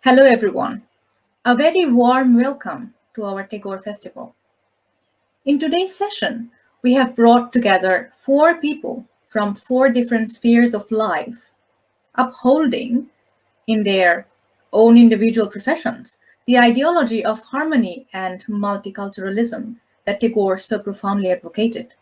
Hello everyone. A very warm welcome to our Tagore Festival. In today's session, we have brought together four people from four different spheres of life, upholding in their own individual professions the ideology of harmony and multiculturalism that Tagore so profoundly advocated.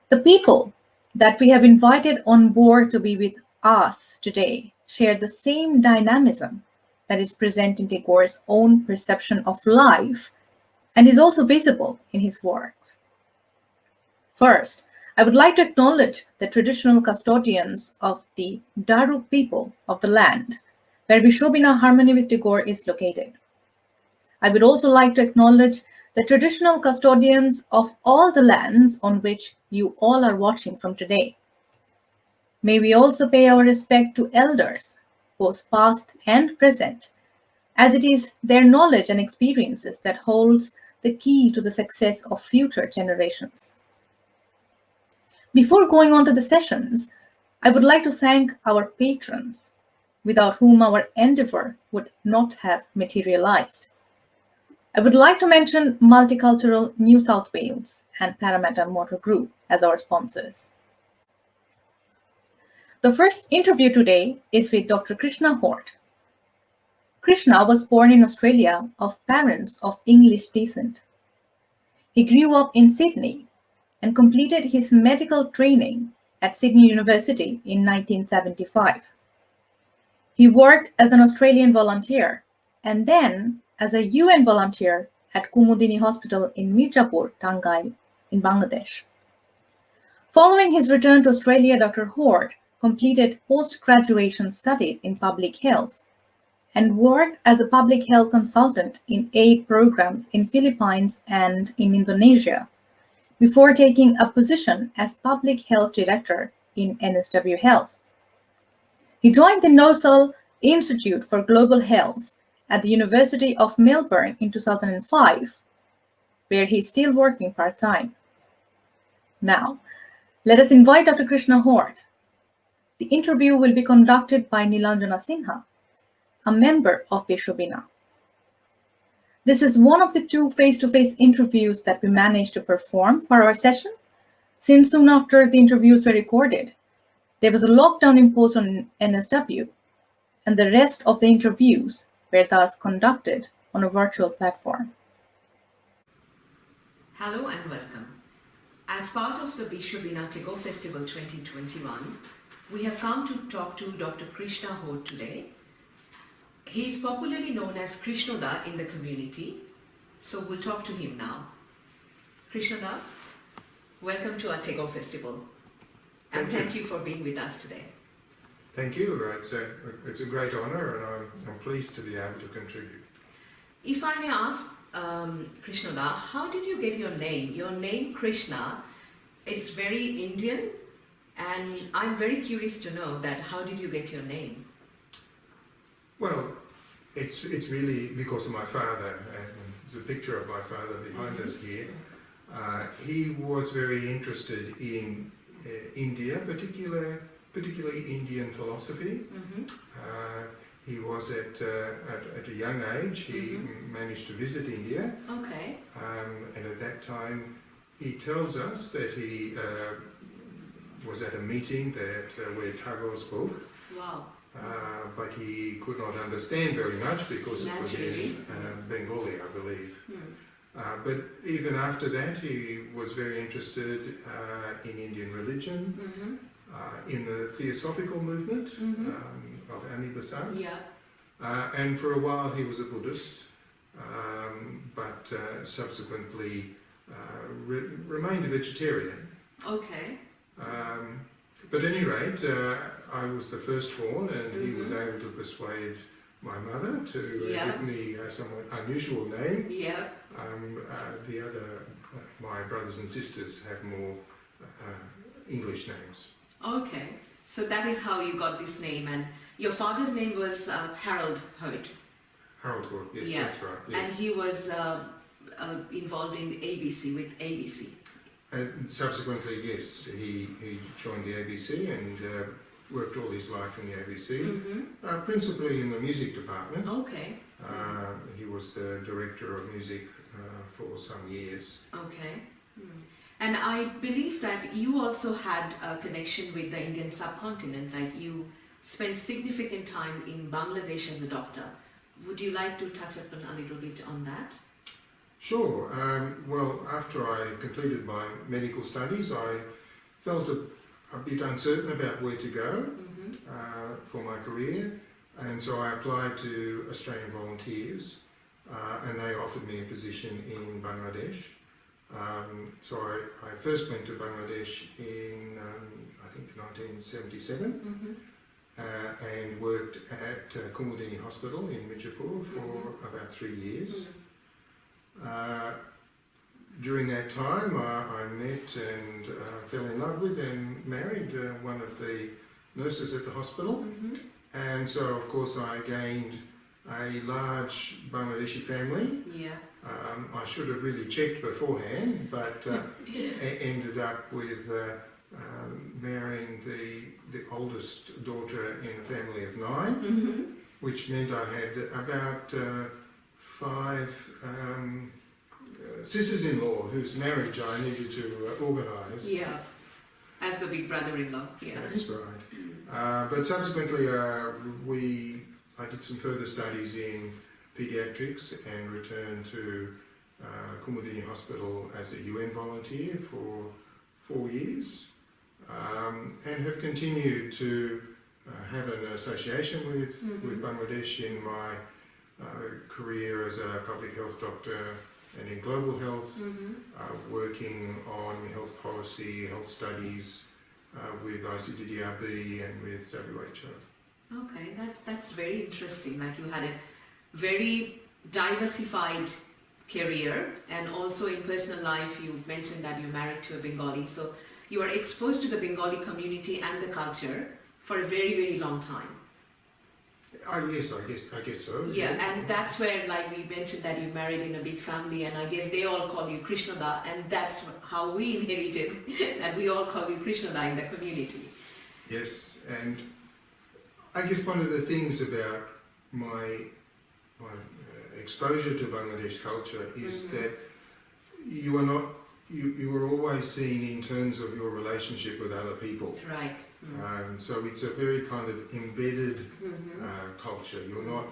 The people that we have invited on board to be with us today share the same dynamism that is present in Tagore's own perception of life and is also visible in his works. First, I would like to acknowledge the traditional custodians of the Daruk people of the land where Bishwobeena-Harmony with Tagore is located. I would also like to acknowledge the traditional custodians of all the lands on which you all are watching from today. May we also pay our respect to elders, both past and present, as it is their knowledge and experiences that holds the key to the success of future generations. Before going on to the sessions, I would like to thank our patrons, without whom our endeavor would not have materialized. I would like to mention Multicultural New South Wales and Parramatta Motor Group as our sponsors. The first interview today is with Dr. Krishna Hort. Krishna was born in Australia of parents of English descent. He grew up in Sydney and completed his medical training at Sydney University in 1975. He worked as an Australian volunteer and then as a UN volunteer at Kumudini Hospital in Mirzapur, Tangai, in Bangladesh. Following his return to Australia, Dr. Hort completed post-graduation studies in public health and worked as a public health consultant in aid programs in Philippines and in Indonesia, before taking a position as public health director in NSW Health. He joined the NOSAL Institute for Global Health at the University of Melbourne in 2005, where he's still working part-time. Now, let us invite Dr. Krishna Hort. The interview will be conducted by Nilanjana Sinha, a member of Bishwobeena. This is one of the two face-to-face interviews that we managed to perform for our session, since soon after the interviews were recorded, there was a lockdown imposed on NSW, and the rest of the interviews were thus conducted on a virtual platform. Hello and welcome. As part of the Bishwobeena Tagore Festival 2021, we have come to talk to Dr. Krishna Hort today. He is popularly known as Krishnoda in the community, so we'll talk to him now. Krishnoda, welcome to our Tagore Festival, and thank you for being with us today. Thank you. It's a great honour, and I'm pleased to be able to contribute. If I may ask, Krishnoda, how did you get your name? Your name Krishna is very Indian, and I'm very curious to know that how did you get your name? Well, it's really because of my father, and there's a picture of my father behind us here. He was very interested in India, particularly Indian philosophy. He was at a young age, he managed to visit India. Okay. And at that time, he tells us that he was at a meeting where Tagore spoke. Wow. But he could not understand very much because it was in Bengali, I believe. But even after that, he was very interested in Indian religion, in the theosophical movement of Annie Besant. Yeah. And for a while he was a Buddhist, but subsequently remained a vegetarian. Okay. But at any rate, I was the firstborn, and he was able to persuade my mother to give me a somewhat unusual name. Yeah. My brothers and sisters have more English names. Okay. So that is how you got this name, and your father's name was Harold Hort. Harold Hort, yes, that's right. Yes. And he was involved in with ABC. And subsequently, yes, he joined the ABC, and worked all his life in the ABC, principally in the music department. Okay. He was the director of music for some years. Okay. And I believe that you also had a connection with the Indian subcontinent, like you spent significant time in Bangladesh as a doctor. Would you like to touch upon a little bit on that? Sure. Well, after I completed my medical studies, I felt a bit uncertain about where to go for my career, and so I applied to Australian Volunteers, and they offered me a position in Bangladesh. So I first went to Bangladesh in, I think, 1977, and worked at Kumudini Hospital in Mijapur for about 3 years. During that time, I met and fell in love with and married one of the nurses at the hospital. And so, of course, I gained a large Bangladeshi family. Yeah. I should have really checked beforehand, but ended up with marrying the oldest daughter in a family of 9, which meant I had about 5 sisters-in-law whose marriage I needed to organise. Yeah, as the big brother-in-law. Yeah. That's right. But subsequently, I did some further studies in paediatrics and returned to Kumudini Hospital as a UN volunteer for 4 years, and have continued to have an association with Bangladesh in my career as a public health doctor and in global health, working on health policy, health studies with ICDDRB and with WHO. Okay, that's very interesting. Like you had a very diversified career, and also in personal life you mentioned that you're married to a Bengali, so you are exposed to the Bengali community and the culture for a very, very long time. Yes, I guess so. Yeah, and that's where, like we mentioned, that you married in a big family, and I guess they all call you Krishna Da, and that's how we inherited that we all call you Krishna Da in the community. Yes, and I guess one of the things about my exposure to Bangladesh culture is that you are always seen in terms of your relationship with other people. Right. So it's a very kind of embedded culture. You're not,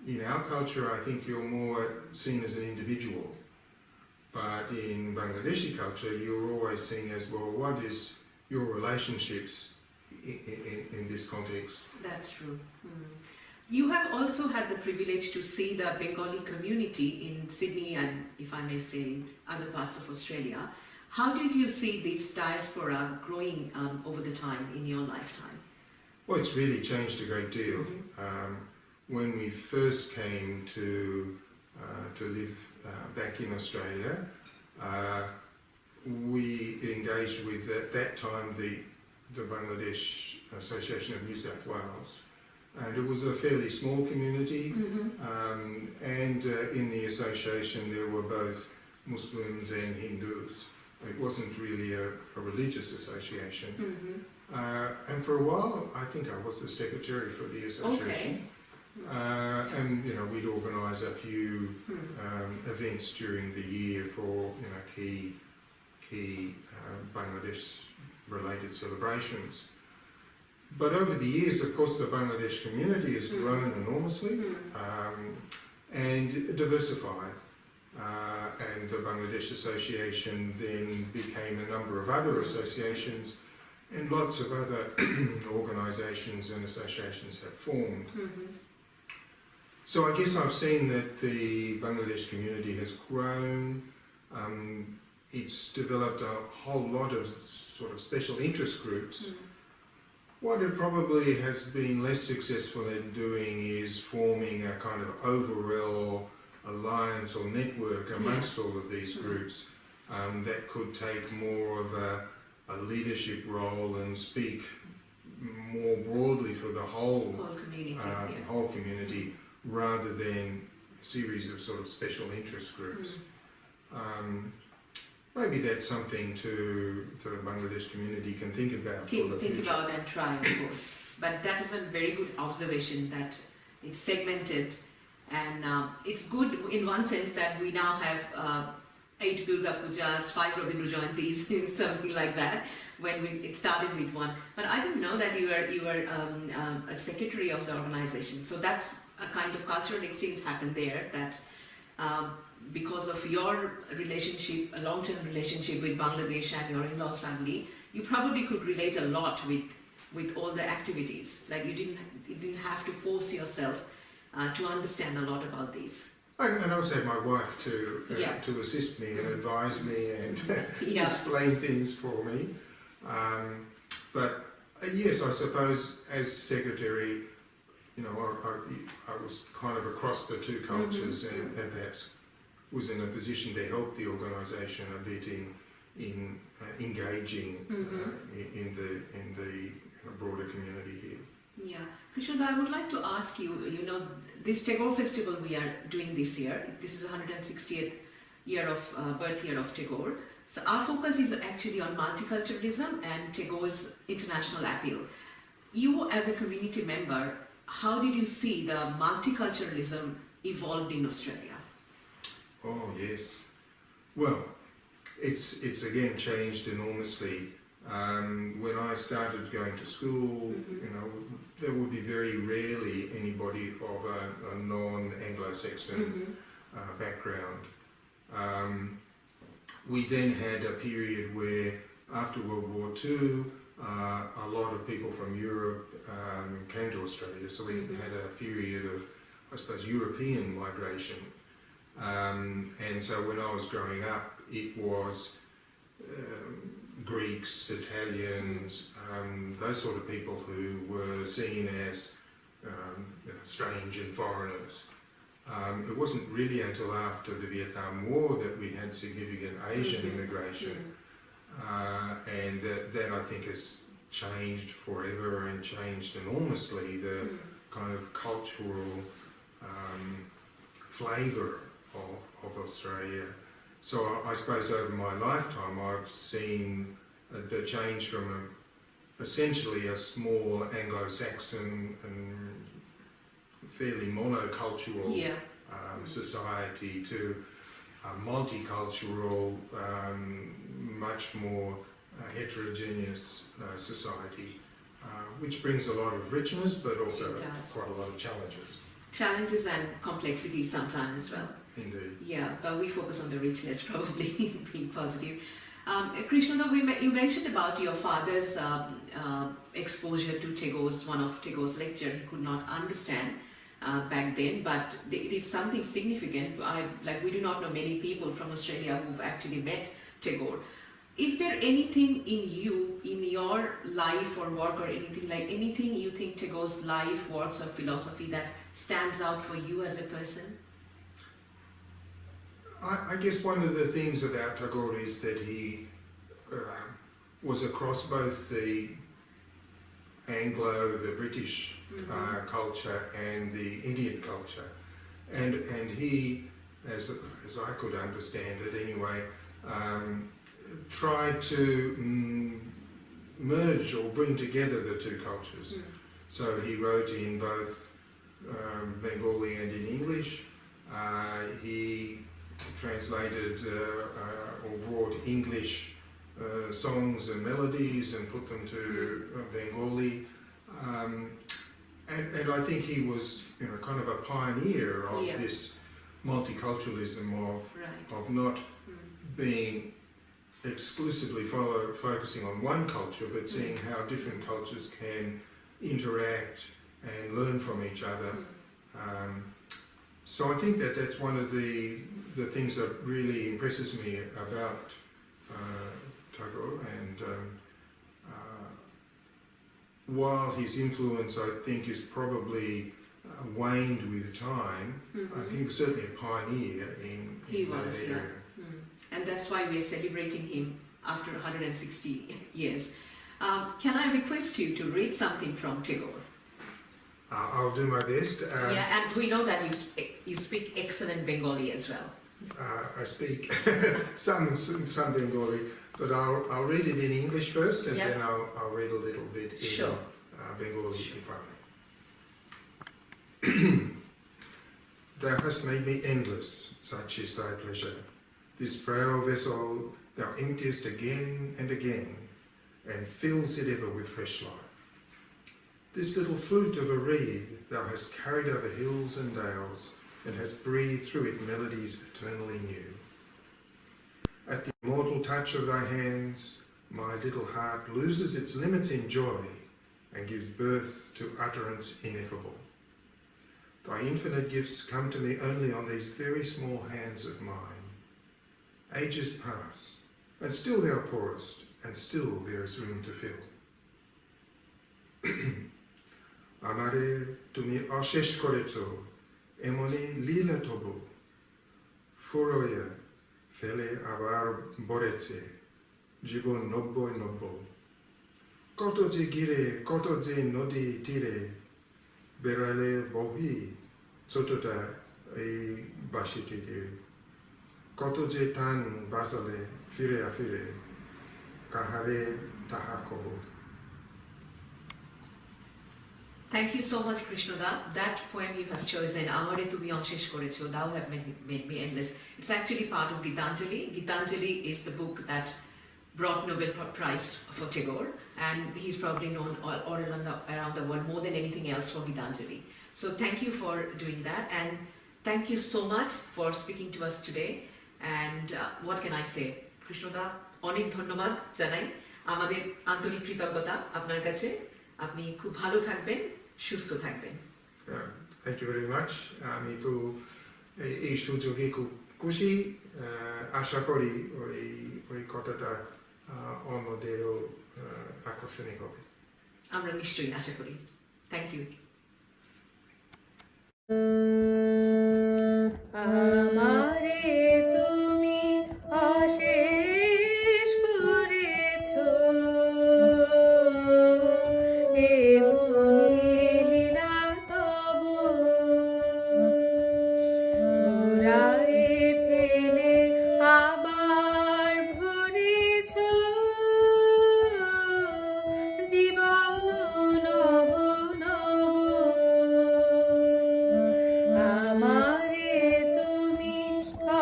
in our culture, I think you're more seen as an individual. But in Bangladeshi culture, you're always seen as, well, what is your relationships in this context? That's true. You have also had the privilege to see the Bengali community in Sydney and, if I may say, other parts of Australia. How did you see this diaspora growing over the time in your lifetime? Well, it's really changed a great deal. When we first came to live back in Australia, we engaged with, at that time, the Bangladesh Association of New South Wales. And it was a fairly small community, and in the association there were both Muslims and Hindus. It wasn't really a religious association. And for a while, I think I was the secretary for the association. Okay. And we'd organise a few events during the year for key Bangladesh-related celebrations. But over the years, of course, the Bangladesh community has grown enormously and diversified. And the Bangladesh Association then became a number of other associations, and lots of other organisations and associations have formed. So I guess I've seen that the Bangladesh community has grown. It's developed a whole lot of sort of special interest groups. What it probably has been less successful in doing is forming a kind of overall alliance or network amongst all of these groups that could take more of a leadership role and speak more broadly for the whole community rather than a series of sort of special interest groups. maybe that's something to the Bangladesh community can think about for the Think future. about and try, of course. But that is a very good observation that it's segmented, and it's good in one sense that we now have 8 Durga Pujas, 5 Rabindra Jayantis, something like that. When it started with one, but I didn't know that you were a secretary of the organization. So that's a kind of cultural exchange happened there. That because of your relationship, a long-term relationship with Bangladesh and your in-laws family, you probably could relate a lot with all the activities. Like you didn't have to force yourself to understand a lot about these. And I also had my wife to assist me and advise me and explain things for me. But yes, I suppose as secretary, I was kind of across the two cultures and perhaps was in a position to help the organisation a bit in engaging in the broader community here. Yeah, Krishna, I would like to ask you, this Tagore Festival we are doing this year, this is the 160th year of birth year of Tagore. So our focus is actually on multiculturalism and Tagore's international appeal. You as a community member, how did you see the multiculturalism evolved in Australia? Oh yes, well, it's again changed enormously. When I started going to school, there would be very rarely anybody of a non-Anglo-Saxon background. We then had a period where, after World War II, a lot of people from Europe came to Australia. So we had a period of, I suppose, European migration. And so when I was growing up, it was Greeks, Italians, those sort of people who were seen as strange and foreigners. It wasn't really until after the Vietnam War that we had significant Asian immigration, and that I think has changed forever and changed enormously the kind of cultural flavour of Australia. So I suppose over my lifetime I've seen the change from essentially a small Anglo-Saxon and fairly monocultural society to a multicultural, much more heterogeneous society, which brings a lot of richness but also quite a lot of challenges. Challenges and complexity sometimes as well. Indeed. Yeah, but we focus on the richness probably, being positive. Krishna, you mentioned about your father's exposure to Tagore's, one of Tagore's lecture he could not understand back then, but it is something significant. We do not know many people from Australia who've actually met Tagore. Is there anything in your life or work or anything you think Tagore's life, works or philosophy that stands out for you as a person? I guess one of the things about Tagore is that he was across both the Anglo, the British culture and the Indian culture, and he, as I could understand it anyway, tried to merge or bring together the two cultures. So he wrote in both Bengali and in English. He translated or brought English songs and melodies and put them to Bengali. And I think he was, kind of a pioneer of this multiculturalism of not being exclusively focusing on one culture, but seeing how different cultures can interact and learn from each other. So I think that's one of the things that really impresses me about Tagore, and while his influence, I think, is probably waned with time, he was certainly a pioneer in that area. And that's why we are celebrating him after 160 years. Can I request you to read something from Tagore? I'll do my best. And we know that you speak excellent Bengali as well. I speak some Bengali, but I'll read it in English first, and then I'll read a little bit in Bengali, if I may. Thou hast made me endless, such is thy pleasure. This frail vessel thou emptiest again and again, and fills it ever with fresh life. This little flute of a reed thou hast carried over hills and dales, and hast breathed through it melodies eternally new. At the immortal touch of thy hands, my little heart loses its limits in joy, and gives birth to utterance ineffable. Thy infinite gifts come to me only on these very small hands of mine. Ages pass, and still thou pourest, and still there is room to fill. আমারে তুমি অশেষ করেছ, এমনি লীলা তবু, ফুরোয়া ফেলে আবার বড়েছে, জীবন নব্বই নব্বই। কত যে গিরে, কত যে নদী তীরে, বেড়ালে বহি ছোটটা এই বাঁশিটির। কত যে টান বাজালে ফিরে ফিরে, কাহারে তাহা কব। Thank you so much, Krishnada. That poem you have chosen, Amare Tumi Ashish Korecho, Thou Have made me Endless. It's actually part of Gitanjali. Gitanjali is the book that brought Nobel Prize for Tagore, and he's probably known all around the world more than anything else for Gitanjali. So thank you for doing that, and thank you so much for speaking to us today. And what can I say? Krishnada, অনেক ধন্যবাদ জানাই, আমাদের আন্তরিক কৃতজ্ঞতা আপনার কাছে। আপনি খুব ভালো থাকবেন, সুস্থ থাকবেন। Thank you very much. আমি তো এই সুযোগে খুব খুশি, আশা করি ওই কথাটা অন্যদেরও আকর্ষণীয় হবে। আমরা নিশ্চয়ই আশা করি। Thank you. আমারে তুমি অশেষ করেছো, এমনি লীলা তবু, ঘুরায়ে ফেলে আবার ভরেছো, জীবন নব নব। আমারে তুমি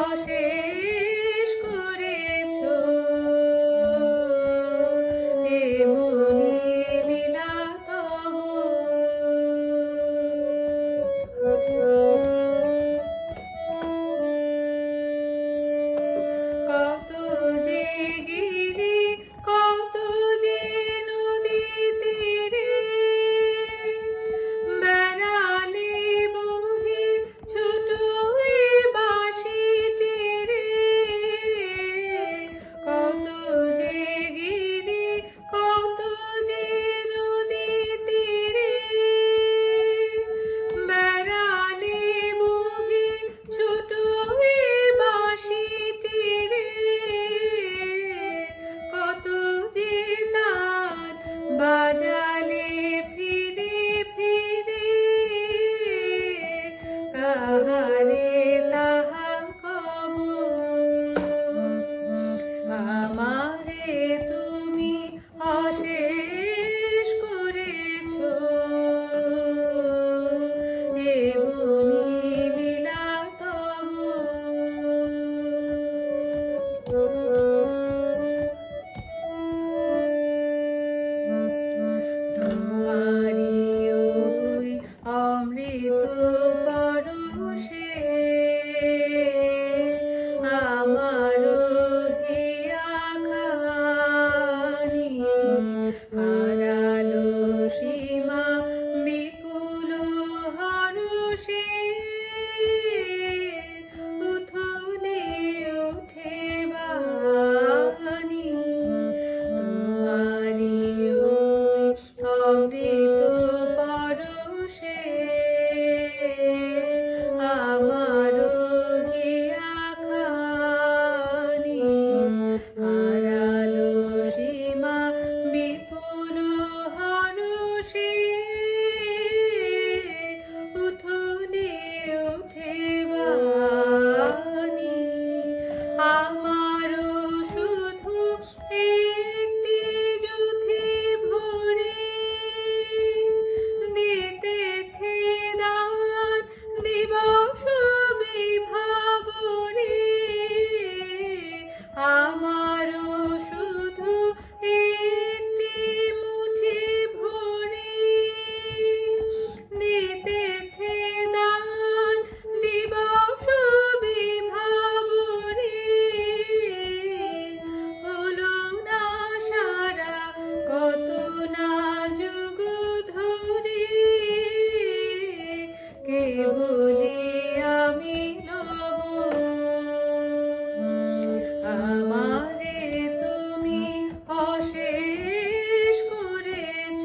অশেষ করেছো, এমনি লীলা তবু। কত যে গিরি, কত যে নদী তীরে, বেড়ালে বহি ছোট এ বাঁশিটিরে। কত যে গিরি, কত যে নদী তীরে, বেড়ালে বহি ছোট এ বাঁশিটিরে। কত যে তান বাজালে ফিরে ফিরে, কাহারে তাহা কব। আমারে তুমি অশেষ করেছো, এমনি লীলা তবু। একটি যুথি ভরে দিতেছে দান দিবস বিভাবরে আমারও শুধু একটি মুঠি ভরে দিতেছে দান দিবস বিভাবরে হলো না সারা কত না যুগ ধরে কে বলি আমি নব আমারে তুমি অশেষ করেছ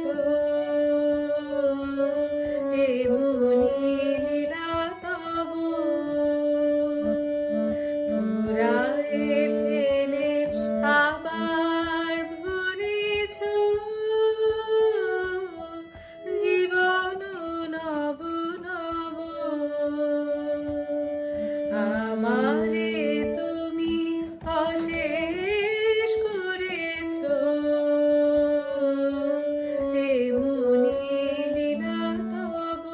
এমনি লীলা তব পুরায়ে ফেলে আবার ভরেছ জীবন নব নব আমারে তুমি অশেষ করেছ এমনি লীলা তব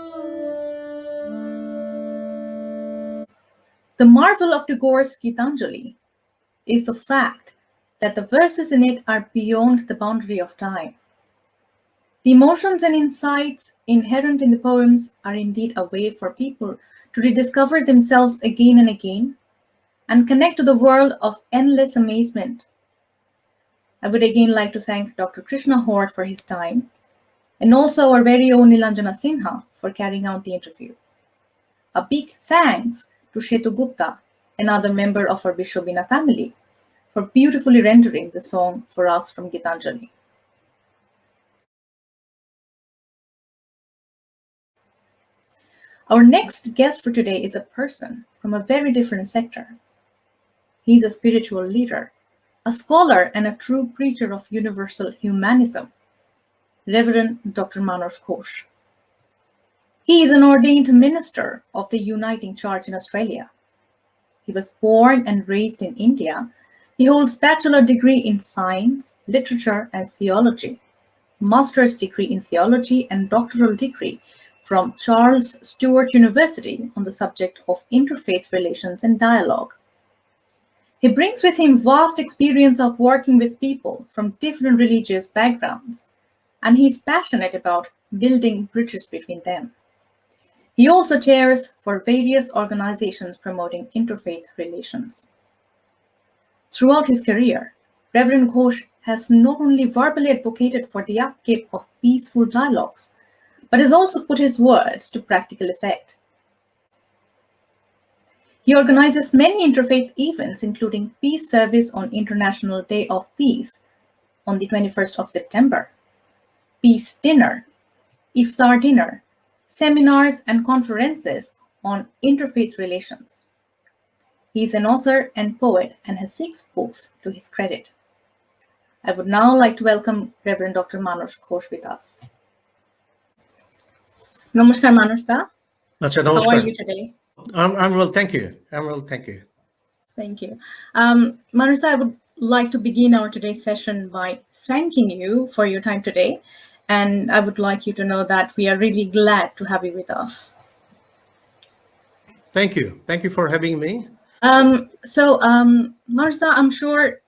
The marvel of Tagore's Gitanjali is the fact that the verses in it are beyond the boundary of time. The emotions and insights inherent in the poems are indeed a way for people to rediscover themselves again and again and connect to the world of endless amazement. I would again like to thank Dr. Krishna Hort for his time and also our very own Nilanjana Sinha for carrying out the interview. A big thanks to Shetu Gupta, another member of our Bishwobeena family, for beautifully rendering the song for us from Gitanjali. Our next guest for today is a person from a very different sector. He's a spiritual leader, a scholar, and a true preacher of universal humanism, Rev Dr Manas Ghosh. He is an ordained minister of the Uniting Church in Australia. He was born and raised in India. He holds bachelor degree in science, literature, and theology, master's degree in theology, and doctoral degree from Charles Sturt University on the subject of interfaith relations and dialogue. He brings with him vast experience of working with people from different religious backgrounds, and he's passionate about building bridges between them. He also chairs for various organizations promoting interfaith relations. Throughout his career, Reverend Ghosh has not only verbally advocated for the upkeep of peaceful dialogues, but has also put his words to practical effect. He organizes many interfaith events, including Peace Service on International Day of Peace on the 21st of September, Peace Dinner, Iftar Dinner, seminars and conferences on interfaith relations. He is an author and poet and has 6 books to his credit. I would now like to welcome Reverend Dr. Manas Ghosh with us. Namaskar, Manus-da. How are you today? I'm well, thank you. I'm well, thank you. Thank you. Manus-da, I would like to begin our today's session by thanking you for your time today. And I would like you to know that we are really glad to have you with us. Thank you. Thank you for having me. Manus-da, I'm sure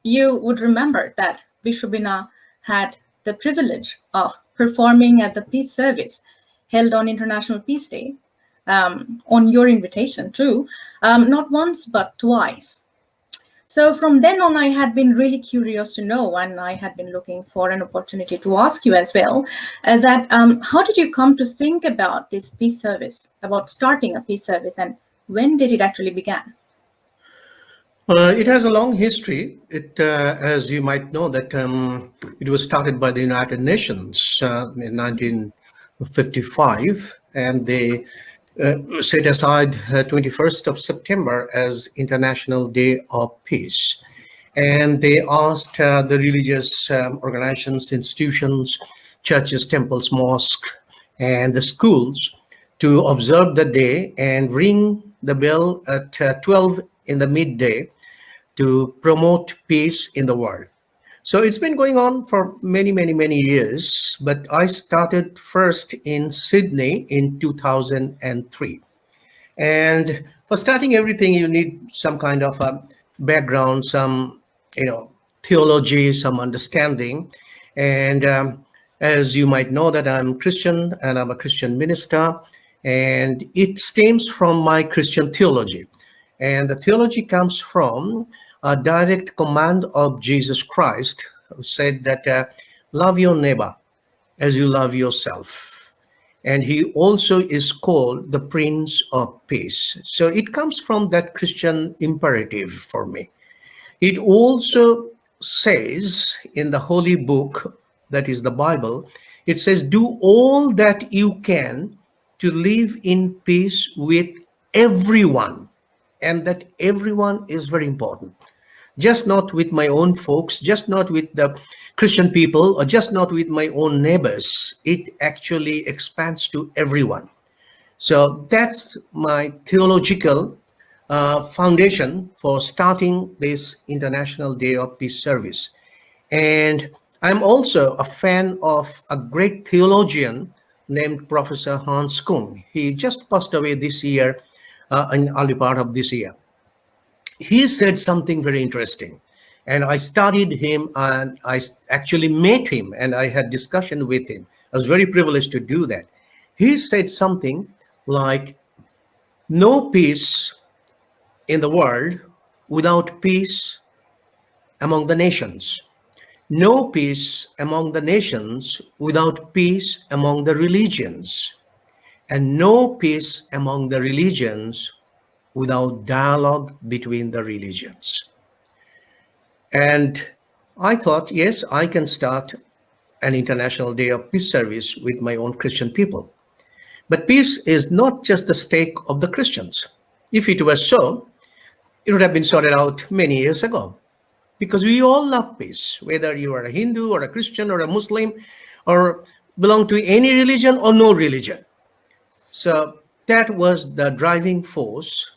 you would remember that Bishwobeena had the privilege of performing at the peace service held on International Peace Day, on your invitation too, not once but twice. So from then on, I had been really curious to know, and I had been looking for an opportunity to ask you as well, that how did you come to think about this peace service, about starting a peace service, and when did it actually begin? It has a long history. It, as you might know, that it was started by the United Nations in 1955, and they set aside 21st of September as International Day of Peace. And they asked the religious organizations, institutions, churches, temples, mosques, and the schools to observe the day and ring the bell at 12 in the midday to promote peace in the world. So it's been going on for many, many, many years, but I started first in Sydney in 2003. And for starting everything, you need some kind of a background, some, theology, some understanding. And as you might know, that I'm Christian and I'm a Christian minister, and it stems from my Christian theology. And the theology comes from a direct command of Jesus Christ, who said that love your neighbor as you love yourself. And he also is called the Prince of Peace. So it comes from that Christian imperative for me. It also says in the holy book, that is the Bible, it says, do all that you can to live in peace with everyone. And that everyone is very important. Just not with my own folks, just not with the Christian people, or just not with my own neighbors. It actually expands to everyone. So that's my theological foundation for starting this International Day of Peace service. And I'm also a fan of a great theologian named Professor Hans Kung. He just passed away this year, in early part of this year. He said something very interesting, and I studied him, and I actually met him, and I had discussion with him. I was very privileged to do that. He said something like, no peace in the world without peace among the nations. No peace among the nations without peace among the religions. And no peace among the religions without dialogue between the religions. And I thought, yes, I can start an International Day of Peace service with my own Christian people. But peace is not just the stake of the Christians. If it was so, it would have been sorted out many years ago. Because we all love peace, whether you are a Hindu or a Christian or a Muslim or belong to any religion or no religion. So that was the driving force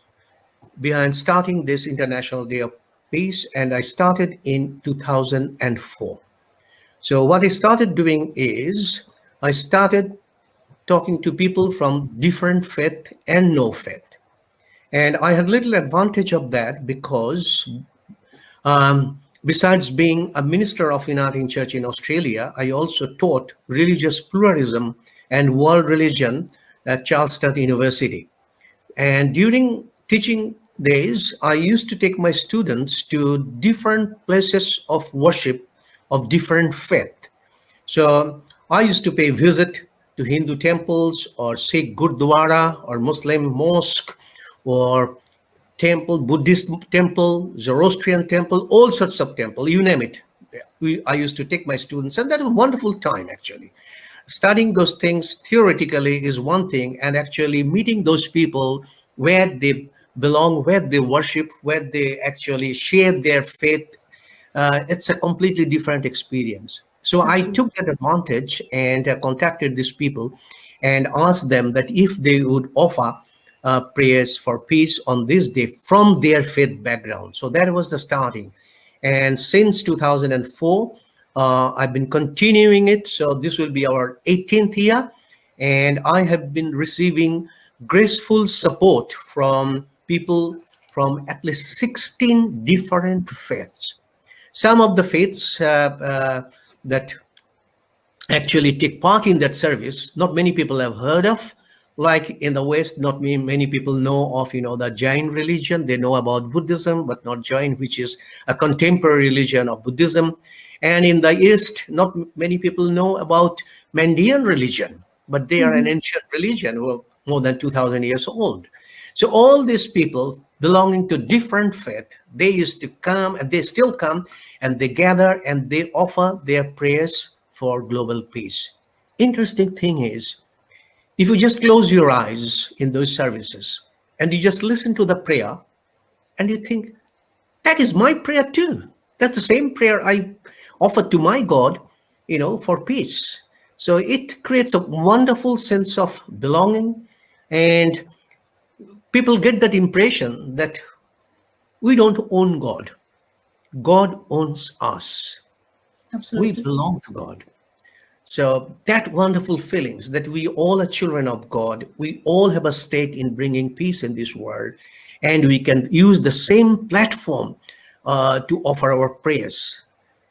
behind starting this International Day of Peace, and I started in 2004. So what I started doing is I started talking to people from different faith and no faith. And I had little advantage of that because besides being a minister of Uniting Church in Australia, I also taught religious pluralism and world religion at Charles Sturt University. And during teaching days, I used to take my students to different places of worship of different faith. So I used to pay visit to Hindu temples or Sikh Gurdwara or Muslim mosque or temple, Buddhist temple, Zoroastrian temple, all sorts of temple, you name it. I used to take my students, and that was a wonderful time actually. Studying those things theoretically is one thing, and actually meeting those people where they belong, where they worship, where they actually share their faith, it's a completely different experience. So I took that advantage and contacted these people and asked them that if they would offer prayers for peace on this day from their faith background. So that was the starting. And since 2004, I've been continuing it. So this will be our 18th year. And I have been receiving graceful support from people from at least 16 different faiths. Some of the faiths that actually take part in that service, not many people have heard of. Like in the West, not many people know of, the Jain religion. They know about Buddhism, but not Jain, which is a contemporary religion of Buddhism. And in the East, not many people know about Mandaean religion, but they are an ancient religion who are more than 2,000 years old. So all these people belonging to different faith, they used to come, and they still come, and they gather and they offer their prayers for global peace. Interesting thing is, if you just close your eyes in those services and you just listen to the prayer and you think, that is my prayer too. That's the same prayer I offered to my God, for peace. So it creates a wonderful sense of belonging, and people get that impression that we don't own God. God owns us. We Absolutely. belong to God. So that wonderful feelings that we all are children of God, we all have a stake in bringing peace in this world, and we can use the same platform to offer our prayers.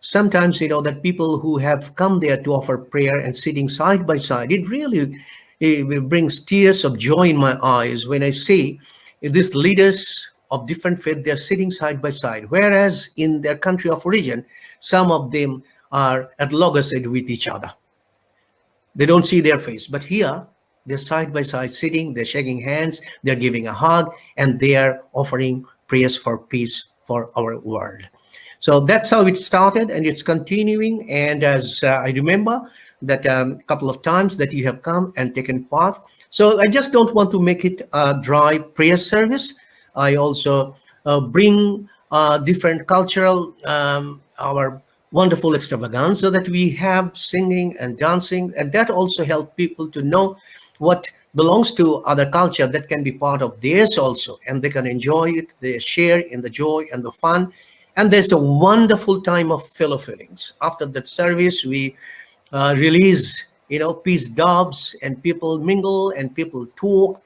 Sometimes, that people who have come there to offer prayer and sitting side by side, it really it brings tears of joy in my eyes when I see these leaders of different faith, they're sitting side by side, whereas in their country of origin, some of them are at loggerheads with each other. They don't see their face. But here, they're side by side sitting, they're shaking hands, they're giving a hug, and they are offering prayers for peace for our world. So that's how it started, and it's continuing. And as I remember that a couple of times that you have come and taken part. So I just don't want to make it a dry prayer service. I also bring different cultural, our wonderful extravaganza that we have, singing and dancing, and that also help people to know what belongs to other culture that can be part of theirs also, and they can enjoy it, they share in the joy and the fun, and there's a wonderful time of fellow feelings. After that service, we release peace doves, and people mingle and people talk,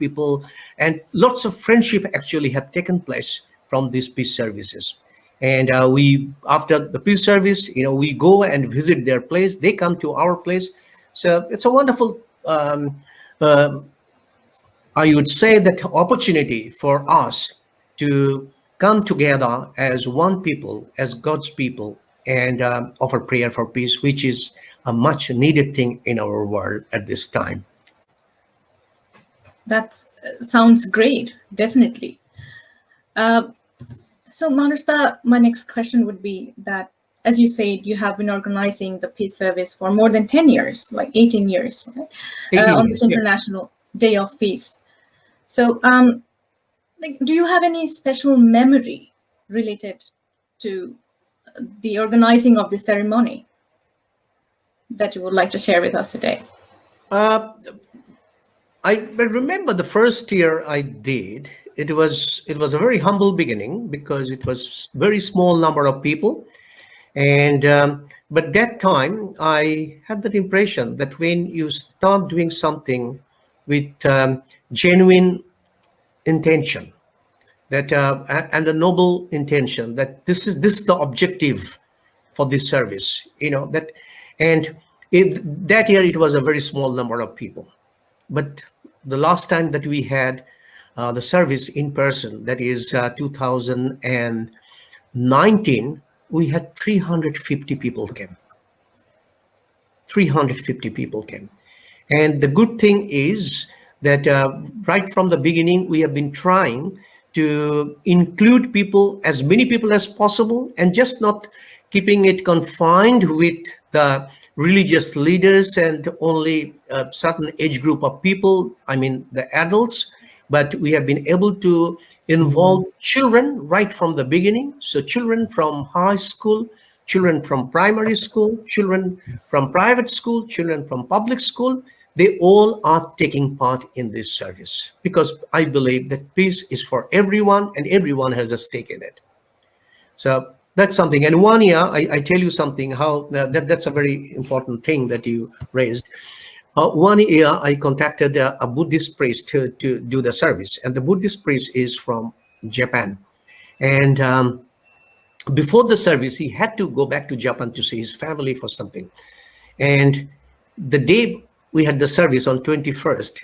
and lots of friendship actually have taken place from these peace services. And we, after the peace service, we go and visit their place. They come to our place. So it's a wonderful, I would say, that opportunity for us to come together as one people, as God's people, and offer prayer for peace, which is a much needed thing in our world at this time. That sounds great, definitely. So, Manusha, my next question would be that, as you said, you have been organizing the peace service for more than 10 years, like 18 years, right? 18 On years, this yeah. International Day of Peace. So, do you have any special memory related to the organizing of this ceremony that you would like to share with us today? I remember the first year I did. It was a very humble beginning because it was very small number of people, and but that time I had that impression that when you start doing something with genuine intention, that and a noble intention, that this is the objective for this service, that, and that year it was a very small number of people. But the last time that we had the service in person, that is 2019, we had 350 people came. 350 people came. And the good thing is that right from the beginning, we have been trying to include people, as many people as possible, and just not keeping it confined with the religious leaders and only a certain age group of people, I mean the adults, but we have been able to involve children right from the beginning. So children from high school, children from primary school, children from private school, children from public school, they all are taking part in this service, because I believe that peace is for everyone and everyone has a stake in it. So that's something. And one year, I tell you something, how that's a very important thing that you raised. One year, I contacted a Buddhist priest to do the service, and the Buddhist priest is from Japan. And before the service, he had to go back to Japan to see his family for something. And the day we had the service on 21st,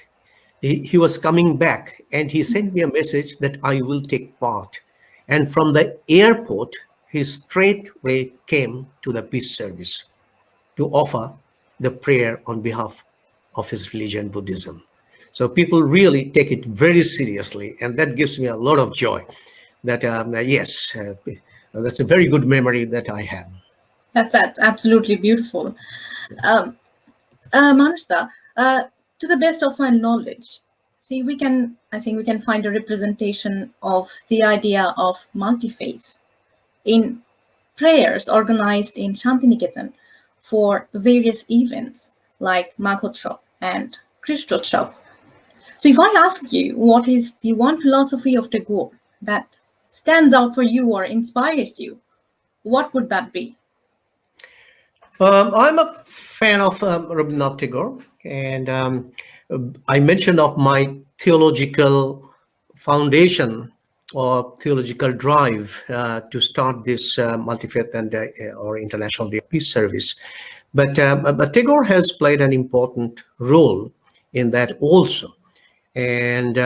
he was coming back, and he sent me a message that I will take part. And from the airport, he straightway came to the peace service to offer the prayer on behalf of his religion, Buddhism. So people really take it very seriously, and that gives me a lot of joy. That yes, that's a very good memory that I have. That's absolutely beautiful. Manusha, to the best of my knowledge, I think we can find a representation of the idea of multi-faith in prayers organized in Shantiniketan for various events like Maghotshav and Krishtotsav. So if I ask you, what is the one philosophy of Tagore that stands out for you or inspires you, what would that be? I'm a fan of Rabindranath Tagore, and I mentioned of my theological foundation or theological drive to start this multi-faith and or International Day of Peace service. But Tagore has played an important role in that also. And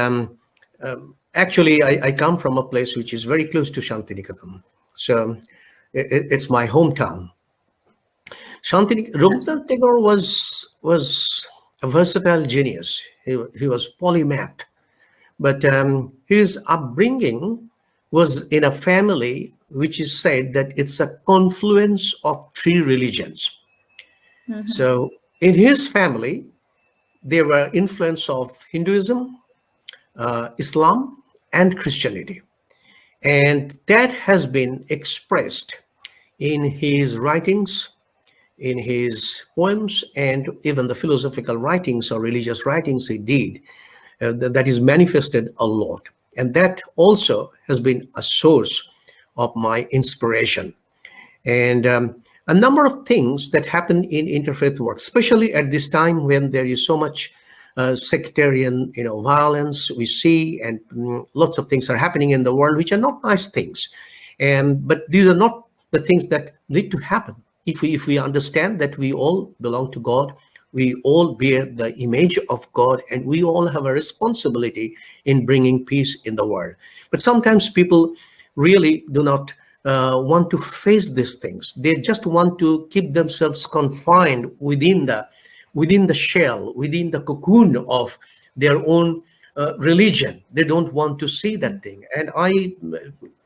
actually, I come from a place which is very close to Shantiniketan. So it's my hometown. Rabindranath Tagore was a versatile genius. He was polymath, but his upbringing was in a family which is said that it's a confluence of three religions. So in his family, there were influence of Hinduism, Islam, and Christianity, and that has been expressed in his writings, in his poems, and even the philosophical writings or religious writings he did. That is manifested a lot, and that also has been a source of my inspiration. And a number of things that happen in interfaith work, especially at this time when there is so much sectarian, violence we see, and lots of things are happening in the world which are not nice things. But these are not the things that need to happen. If we understand that we all belong to God, we all bear the image of God, and we all have a responsibility in bringing peace in the world. But sometimes people really do not want to face these things. They just want to keep themselves confined within the shell, within the cocoon of their own religion. They don't want to see that thing. And I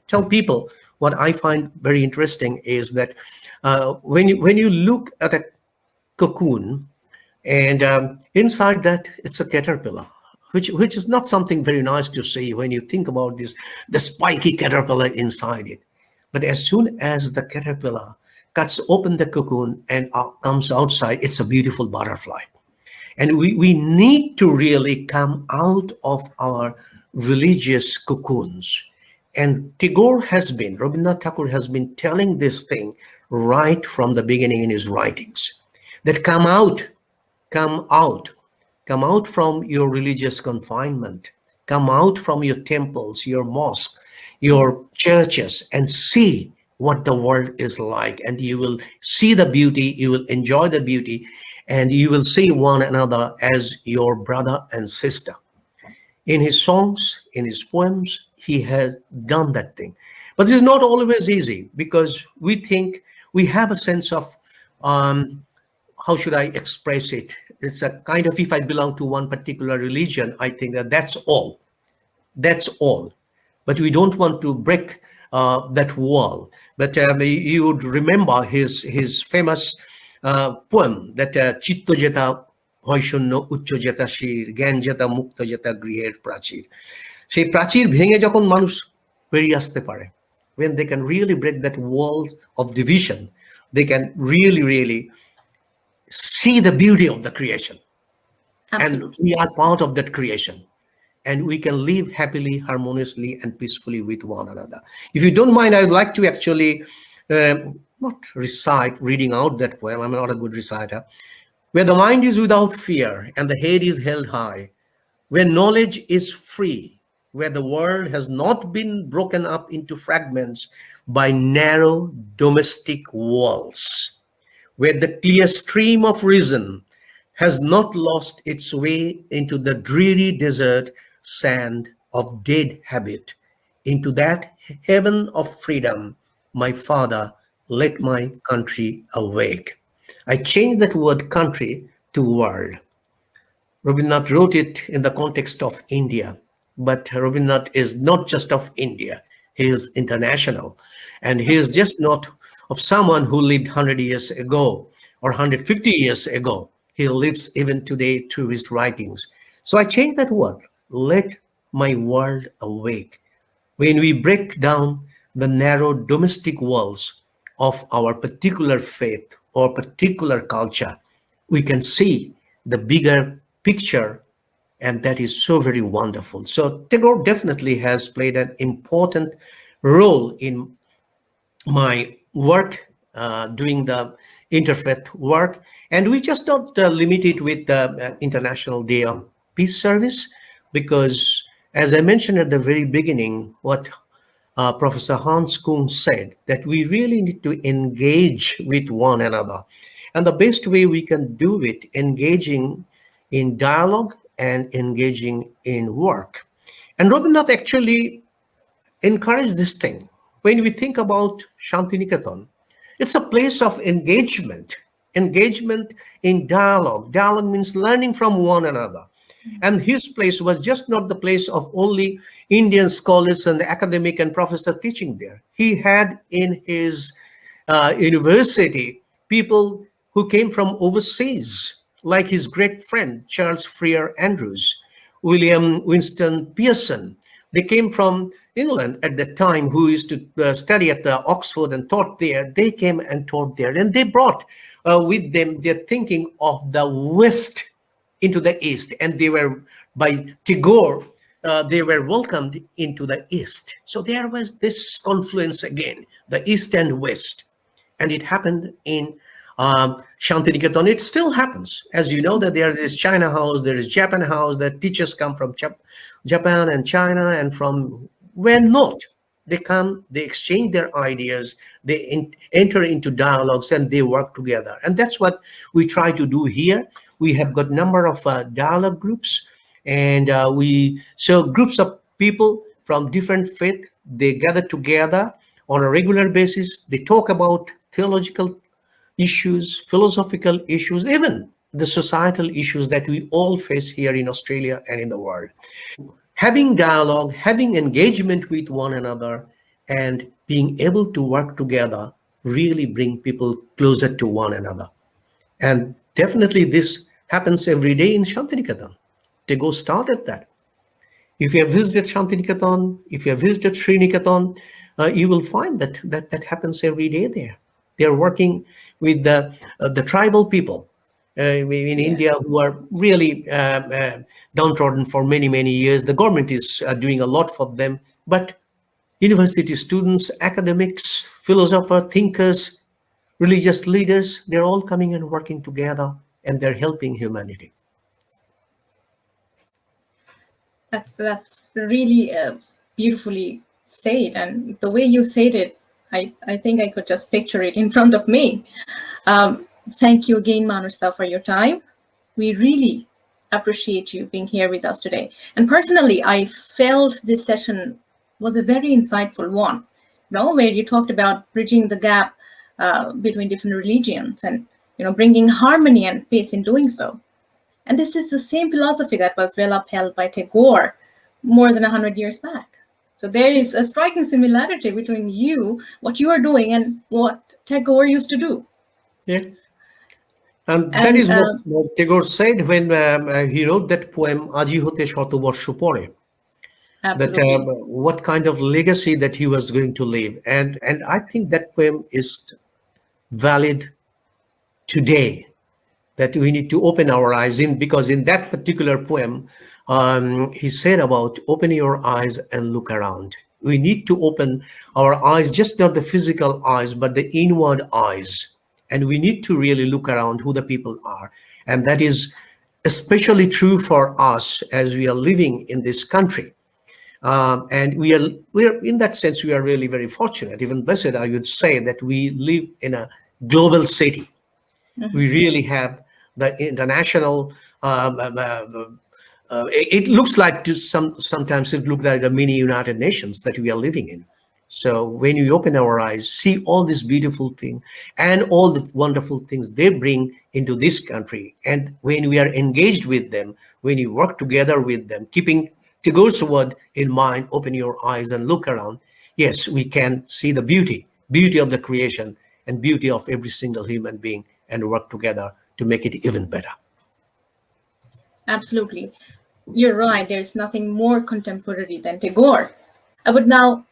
tell people, what I find very interesting is that when you look at a cocoon, and inside that it's a caterpillar, which is not something very nice to see when you think about the spiky caterpillar inside it. But as soon as the caterpillar cuts open the cocoon and comes outside, it's a beautiful butterfly. And we need to really come out of our religious cocoons. And Rabindranath Tagore has been telling this thing right from the beginning in his writings, that come out from your religious confinement, come out from your temples, your mosques, your churches, and see what the world is like. And you will see the beauty, you will enjoy the beauty, and you will see one another as your brother and sister. In his songs, in his poems, he has done that thing. But this is not always easy, because we think we have a sense of, how should I express it? It's a kind of, if I belong to one particular religion, I think that's all. That's all. But we don't want to break that wall. But you would remember his famous poem that Chitto jeta hoishunno uchcho jeta shir gyan jeta mukta jeta griher prachir. সেই প্রাচীর ভেঙে যখন মানুষ বেরিয়ে আসতে পারে, when they can really break that wall of division, they can really see the beauty of the creation. Absolutely. And we are part of that creation. And we can live happily, harmoniously, and peacefully with one another. If you don't mind, I would like to actually not recite, reading out that poem. I'm not a good reciter. Where the mind is without fear and the head is held high, where knowledge is free, where the world has not been broken up into fragments by narrow domestic walls, where the clear stream of reason has not lost its way into the dreary desert sand of dead habit, into that heaven of freedom, my Father, let my country awake. I changed that word country to world. Rabindranath wrote it in the context of India, but Rabindranath is not just of India, he is international. And he is just not of someone who lived 100 years ago or 150 years ago. He lives even today through his writings. So I changed that word, let my world awake. When we break down the narrow domestic walls of our particular faith or particular culture, we can see the bigger picture, and that is so very wonderful. So Tagore definitely has played an important role in my work, doing the interfaith work. And we just don't limit it with the International Day of Peace Service, because, as I mentioned at the very beginning, what Professor Hans Kuhn said, that we really need to engage with one another. And the best way we can do it, engaging in dialogue and engaging in work. And Rabindranath actually encouraged this thing. When we think about Shantiniketan, it's a place of engagement in dialogue. Dialogue means learning from one another. And his place was just not the place of only Indian scholars and academic and professor teaching there. He had in his university people who came from overseas, like his great friend, Charles Freer Andrews, William Winston Pearson. They came from England at the time, who used to study at Oxford and taught there. They came and taught there. And they brought with them their thinking of the West into the East. And they were, by Tagore, they were welcomed into the East. So there was this confluence again, the East and West. And it happened in Shantiniketan. It still happens. As you know, that there is this China house, there is Japan house, that teachers come from Japan and China and from where not. They come, they exchange their ideas, they enter into dialogues, and they work together. And that's what we try to do here. We have got a number of dialogue groups, and so groups of people from different faith, they gather together on a regular basis. They talk about theological issues, philosophical issues, even the societal issues that we all face here in Australia and in the world. Having dialogue, having engagement with one another, and being able to work together really bring people closer to one another. And definitely this happens every day in Shantiniketan. Tagore started that. If you have visited Shantiniketan, if you have visited Sriniketan, you will find that happens every day there. They're working with the tribal people in India who are really downtrodden for many, many years. The government is doing a lot for them, but university students, academics, philosophers, thinkers, religious leaders, they're all coming and working together, and they're helping humanity. That's really beautifully said, and the way you said it, I think I could just picture it in front of me. Thank you again, Manusda, for your time. We really appreciate you being here with us today. And personally, I felt this session was a very insightful one, where you talked about bridging the gap between different religions and bringing harmony and peace in doing so. And this is the same philosophy that was well upheld by Tagore more than 100 years back. So there is a striking similarity between what you are doing, and what Tagore used to do. Yeah. And that is what Tagore said when he wrote that poem, Aji hote shoto borsho pore. That what kind of legacy that he was going to leave. And I think that poem is valid today, that we need to open our eyes because in that particular poem, he said about open your eyes and look around. We need to open our eyes, just not the physical eyes, but the inward eyes. And we need to really look around who the people are. And that is especially true for us as we are living in this country. And we are in that sense, we are really very fortunate, even blessed, I would say, that we live in a global city. Mm-hmm. We really have the international, it looks like sometimes it looks like a mini United Nations that we are living in. So when we open our eyes, see all this beautiful thing and all the wonderful things they bring into this country. And when we are engaged with them, when you work together with them, keeping Tagore's word in mind, open your eyes and look around. Yes, we can see the beauty of the creation and beauty of every single human being, and work together to make it even better. Absolutely. You're right. There's nothing more contemporary than Tagore. I would now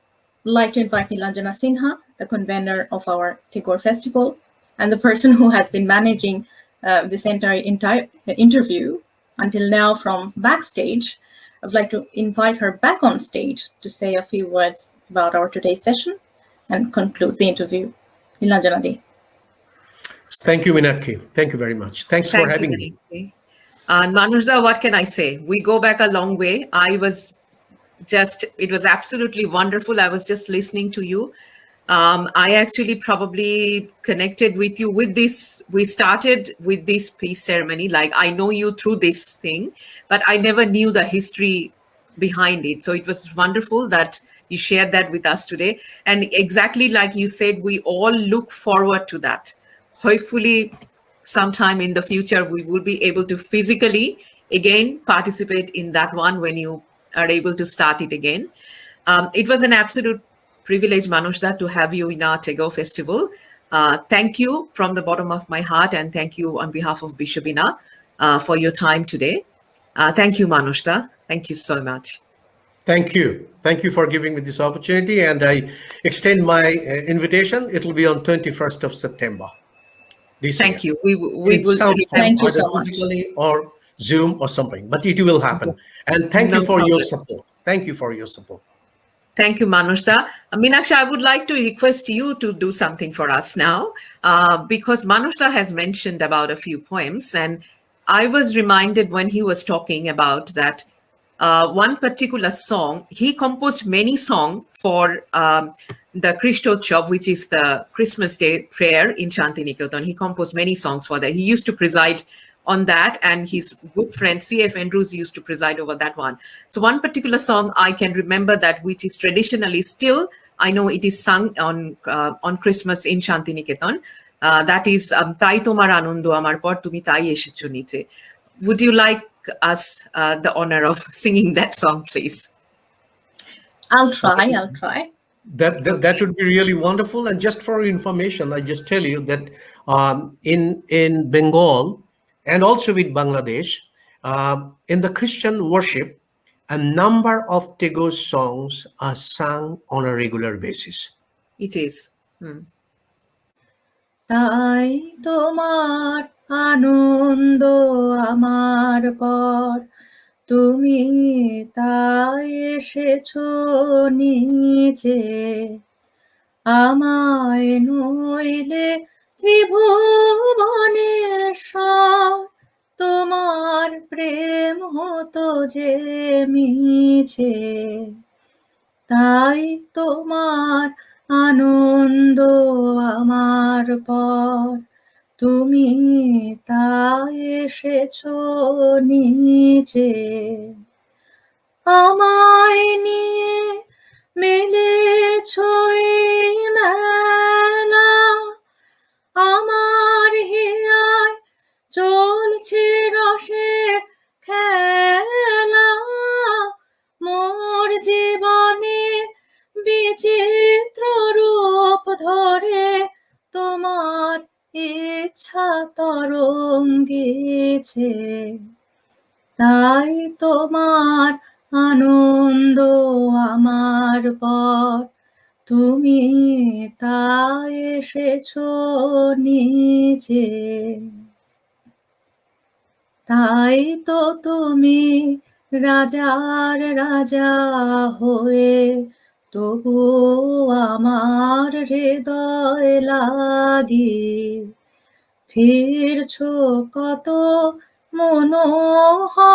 like to invite Nilanjana Sinha, the convener of our Tagore Festival, and the person who has been managing this entire interview until now from backstage. I would like to invite her back on stage to say a few words about our today's session and conclude the interview. Nilanjana Di. Thank you, Minakshi. Thank you very much. Thanks for Thank you, having me. Vinay. And Manojda, what can I say? We go back a long way. It was absolutely wonderful. I was just listening to you. I actually probably connected with you with this. We started with this peace ceremony. Like, I know you through this thing, but I never knew the history behind it. So it was wonderful that you shared that with us today. And exactly like you said, we all look forward to that. Hopefully, sometime in the future, we will be able to physically again participate in that one when you are able to start it again. It was an absolute privilege, Manojda, to have you in our Tagore Festival. Thank you from the bottom of my heart, and thank you on behalf of Bishwobeena for your time today. Thank you, Manojda. Thank you so much. Thank you. Thank you for giving me this opportunity, and I extend my invitation. It will be on 21st of September. Thank you. We in will some form, Thank you either so much. physically or Zoom or something, but it will happen. And thank No you for your problem. support. Thank you for your support. Thank you, Manojda. Meenakshi, I would like to request you to do something for us now, because Manojda has mentioned about a few poems, and I was reminded when he was talking about that one particular song. He composed many songs for the Krishtotsav, which is the Christmas Day prayer in Shantiniketan. He composed many songs for that. He used to preside on that, and his good friend C.F. Andrews used to preside over that one. So one particular song I can remember that, which is traditionally still, I know it is sung on Christmas in Shantiniketan. That is Tai Tomar Anondo Amar Por Tumi Tai Eshecho Niche. Would you like us the honor of singing that song, please? I'll try. That would be really wonderful. And just for your information, I just tell you that in Bengal and also with Bangladesh, in the Christian worship, a number of Tagore songs are sung on a regular basis. It is. তাই তোমার আনন্দ আমার পর, তুমি তাই এসেছো নিচে, আমায় নইলে ত্রিভুবনেশ্বর, তোমার প্রেম হতো যে মিছে, তাই তোমার আনন্দ আমার পর, তুমি তাই এসেছো নিচে, আমায় নিয়ে মেলেছো এই মেলা, আমার হিয়ায় চলছে রসের খেলা, মোর জীবনে বিচিত্র রূপ ধরে তোমার ইচ্ছা তরঙ্গেছে, তাই তোমার আনন্দ আমার পর, তুমি তাই এসেছো নিচে, তাই তো তুমি রাজার রাজা হয়ে তবু আমার হৃদয় লাগি, ফিরছো কত মনোহরণ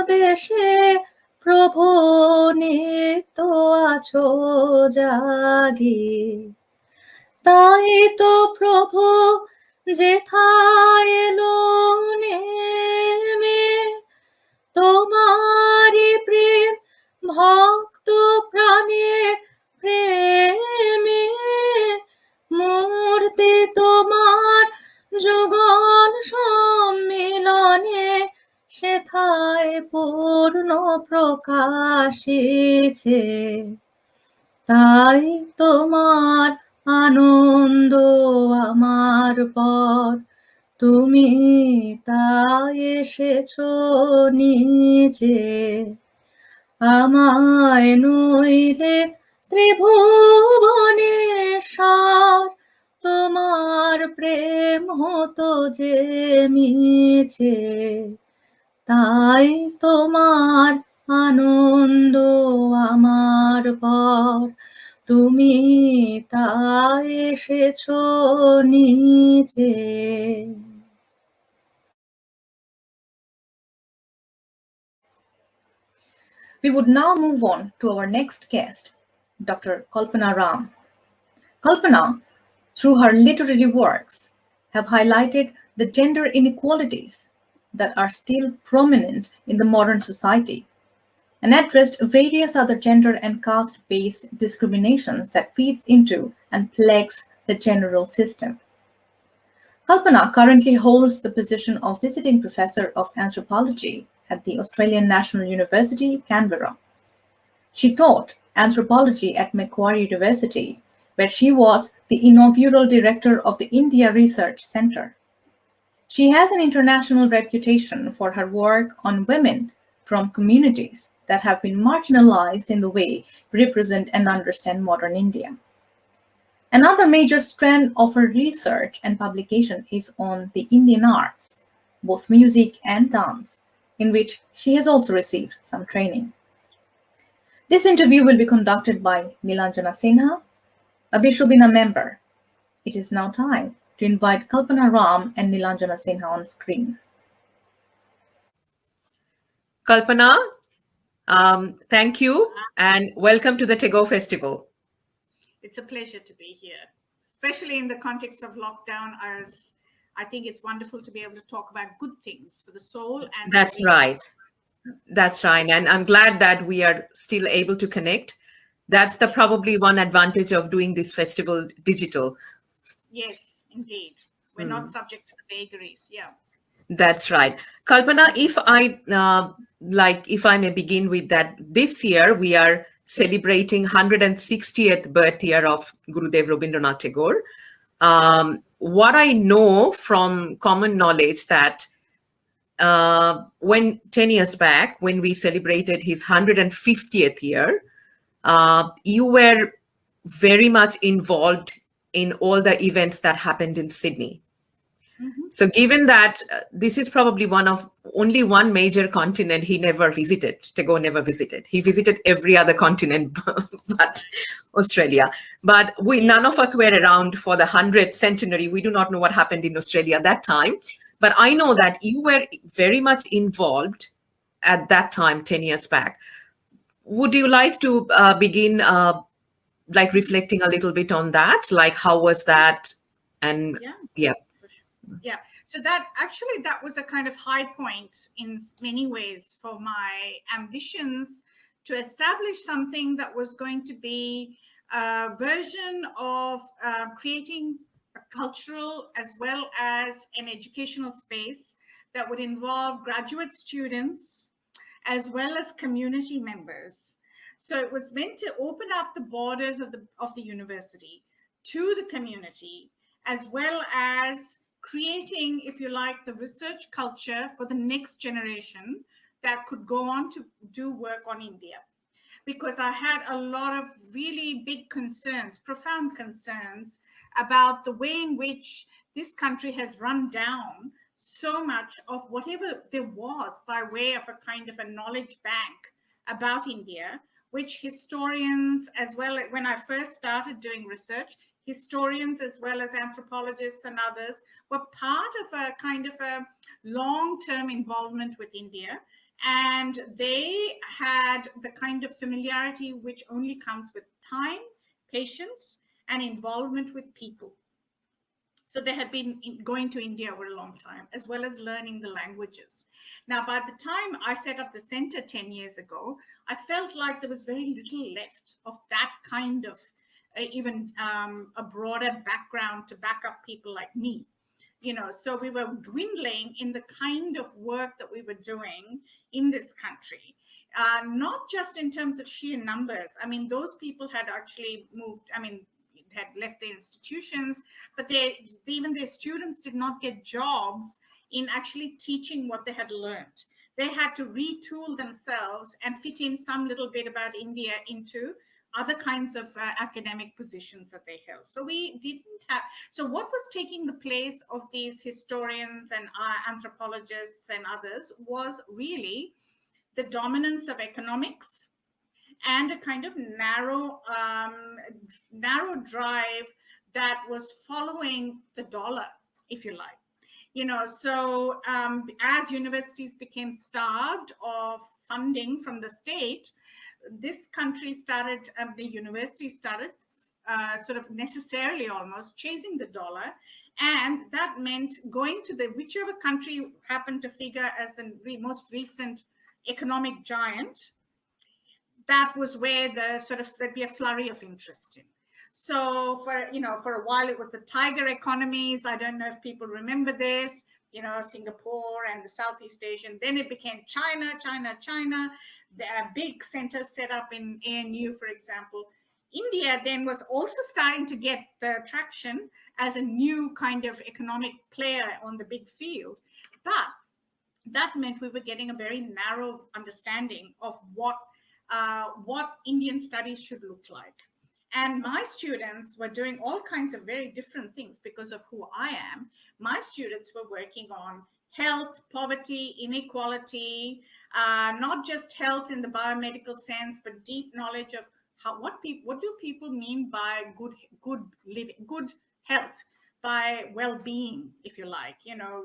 বেশে, প্রভু নিত্য আছো জাগি, তাই তো প্রভু যেথায় এলো নেমে, তোমারি প্রেম ভক্ত প্রাণের প্রেমে, মূর্তি তোমার যুগল সম্মিলনে, সেথায় পূর্ণ প্রকাশিছে, তাই তোমার আনন্দ আমার পর, তুমি তাই এসেছো নিচে, আমায় নইলে ত্রিভুবনেশ্বর, তোমার প্রেম হতো যে মিছে, তাই তোমার আনন্দ আমার পর, তুমি তা এসেছো নিচে। We would now move on to our next guest, Dr. Kalpana Ram. Kalpana, through her literary works, have highlighted the gender inequalities that are still prominent in the modern society and addressed various other gender and caste-based discriminations that feeds into and plagues the general system. Kalpana currently holds the position of visiting professor of anthropology at the Australian National University, Canberra. She taught anthropology at Macquarie University, where she was the inaugural director of the India Research Centre. She has an international reputation for her work on women from communities that have been marginalized in the way we represent and understand modern India. Another major strand of her research and publication is on the Indian arts, both music and dance, in which she has also received some training. This interview will be conducted by Nilanjana Sinha, a Bishwobeena member. It is now time to invite Kalpana Ram and Nilanjana Sinha on screen. Kalpana, thank you and welcome to the Tagore Festival. It's a pleasure to be here, especially in the context of lockdown. I think it's wonderful to be able to talk about good things for the soul. And That's right. That's right. And I'm glad that we are still able to connect. That's the probably one advantage of doing this festival digital. Yes, indeed. We're not subject to the vagaries. Yeah. That's right. Kalpana, if I may begin with that, this year we are celebrating 160th birth year of Gurudev Rabindranath Tagore. What I know from common knowledge that when 10 years back, when we celebrated his 150th year, you were very much involved in all the events that happened in Sydney. So given that this is probably only one major continent he never visited, Tagore never visited. He visited every other continent but Australia. But none of us were around for the 100th centenary. We do not know what happened in Australia at that time. But I know that you were very much involved at that time, 10 years back. Would you like to begin reflecting a little bit on that? Like, how was that? And yeah. Yeah, so that was a kind of high point in many ways for my ambitions to establish something that was going to be a version of creating a cultural as well as an educational space that would involve graduate students as well as community members. So it was meant to open up the borders of the university to the community, as well as creating, if you like, the research culture for the next generation that could go on to do work on India. Because I had a lot of really big concerns, profound concerns about the way in which this country has run down so much of whatever there was by way of a kind of a knowledge bank about India, which historians, as well, when I first started doing research, historians as well as anthropologists and others were part of a kind of a long-term involvement with India. And they had the kind of familiarity which only comes with time, patience, and involvement with people. So they had been going to India for a long time, as well as learning the languages. Now, by the time I set up the center 10 years ago, I felt like there was very little left of that kind of even a broader background to back up people like me. So we were dwindling in the kind of work that we were doing in this country, not just in terms of sheer numbers. I mean, those people had actually moved, had left their institutions, but even their students did not get jobs in actually teaching what they had learned. They had to retool themselves and fit in some little bit about India into other kinds of academic positions that they held. So we didn't have, so what was taking the place of these historians and anthropologists and others was really the dominance of economics and a kind of narrow drive that was following the dollar, if you like. So as universities became starved of funding from the state, this country started, the university started sort of necessarily almost chasing the dollar. And that meant going to whichever country happened to figure as the most recent economic giant. That was where there'd be a flurry of interest in. So for a while it was the tiger economies. I don't know if people remember this, Singapore and the Southeast Asian. Then it became China. There are big centers set up in ANU, for example. India then was also starting to get the traction as a new kind of economic player on the big field. But that meant we were getting a very narrow understanding of what Indian studies should look like. And my students were doing all kinds of very different things because of who I am. My students were working on health, poverty, inequality, not just health in the biomedical sense, but deep knowledge of what do people mean by good living, good health, by well-being, if you like.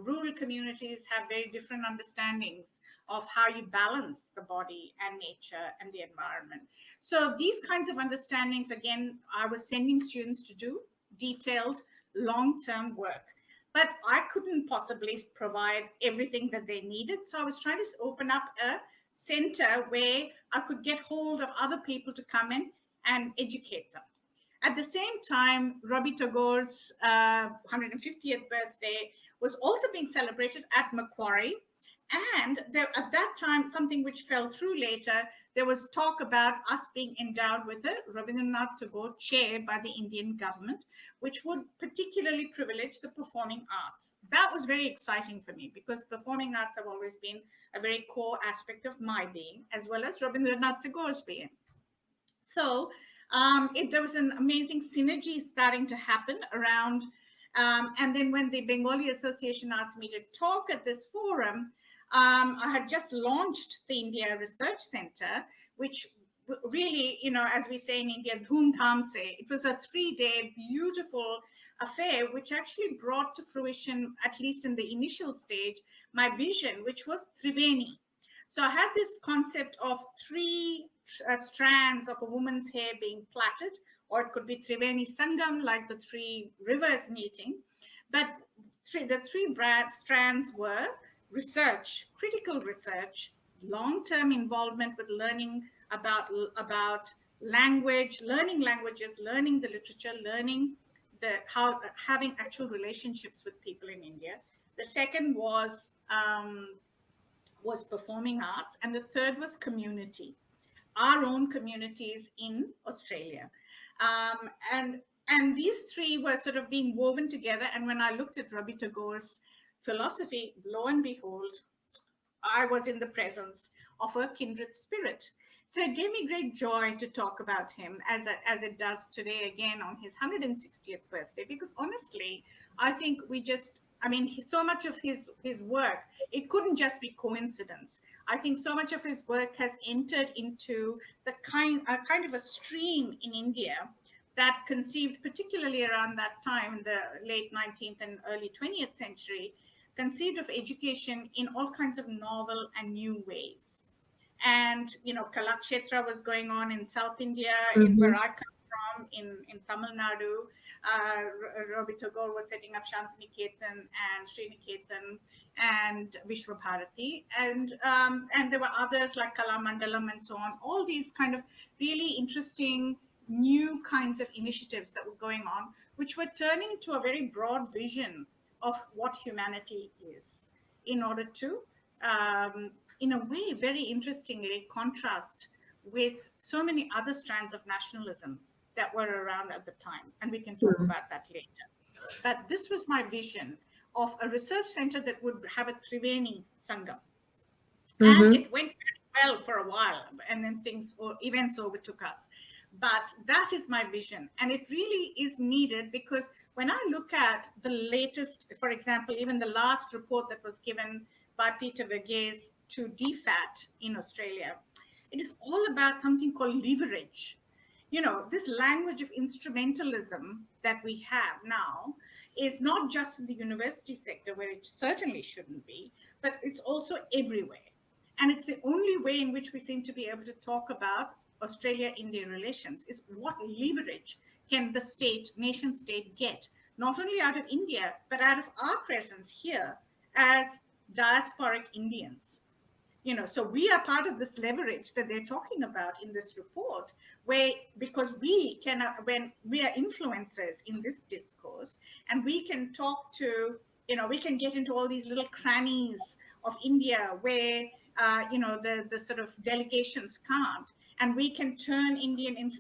Rural communities have very different understandings of how you balance the body and nature and the environment. So these kinds of understandings, again, I was sending students to do detailed long-term work. But I couldn't possibly provide everything that they needed. So I was trying to open up a center where I could get hold of other people to come in and educate them. At the same time, Ravi Tagore's 150th birthday was also being celebrated at Macquarie. And at that time, something which fell through later, there was talk about us being endowed with a Rabindranath Tagore chair by the Indian government, which would particularly privilege the performing arts. That was very exciting for me because performing arts have always been a very core aspect of my being, as well as Rabindranath Tagore's being. So there was an amazing synergy starting to happen around. And then when the Bengali Association asked me to talk at this forum, I had just launched the India Research Center, which really, as we say in India, dhoom dham se. It was a 3-day beautiful affair, which actually brought to fruition, at least in the initial stage, my vision, which was Triveni. So I had this concept of 3 strands of a woman's hair being plaited, or it could be Triveni Sangam, like the 3 rivers meeting. But the 3 strands were research, critical research, long-term involvement with learning about language, learning languages, learning the literature, learning having actual relationships with people in India. The second was performing arts, and the third was community, our own communities in Australia. And these 3 were sort of being woven together. And when I looked at Ravi Tagore's philosophy, lo and behold, I was in the presence of a kindred spirit. So it gave me great joy to talk about him as it does today again on his 160th birthday, because honestly, I think so much of his work, it couldn't just be coincidence. I think so much of his work has entered into the kind of a stream in India that conceived, particularly around that time in the late 19th and early 20th century, conceived of education in all kinds of novel and new ways. And, Kalakshetra was going on in South India, in where I come from, in Tamil Nadu. Ravi Tagore was setting up Shantiniketan and Sriniketan and Vishwabharati. And there were others like Kalamandalam and so on. All these kind of really interesting new kinds of initiatives that were going on, which were turning into a very broad vision of what humanity is, in order to, in a way, very interestingly, contrast with so many other strands of nationalism that were around at the time. And we can talk about that later. But this was my vision of a research center that would have a Triveni Sangam. And it went very well for a while, and then events overtook us. But that is my vision. And it really is needed, because when I look at the latest, for example, even the last report that was given by Peter Verghese to DFAT in Australia, It is all about something called leverage. This language of instrumentalism that we have now is not just in the university sector, where it certainly shouldn't be, but it's also everywhere. And it's the only way in which we seem to be able to talk about Australia-India relations is what leverage can the nation state get, not only out of India, but out of our presence here as diasporic Indians. So we are part of this leverage that they're talking about in this report, where because we can, when we are influencers in this discourse, and we can talk to, we can get into all these little crannies of India where the sort of delegations can't, and we can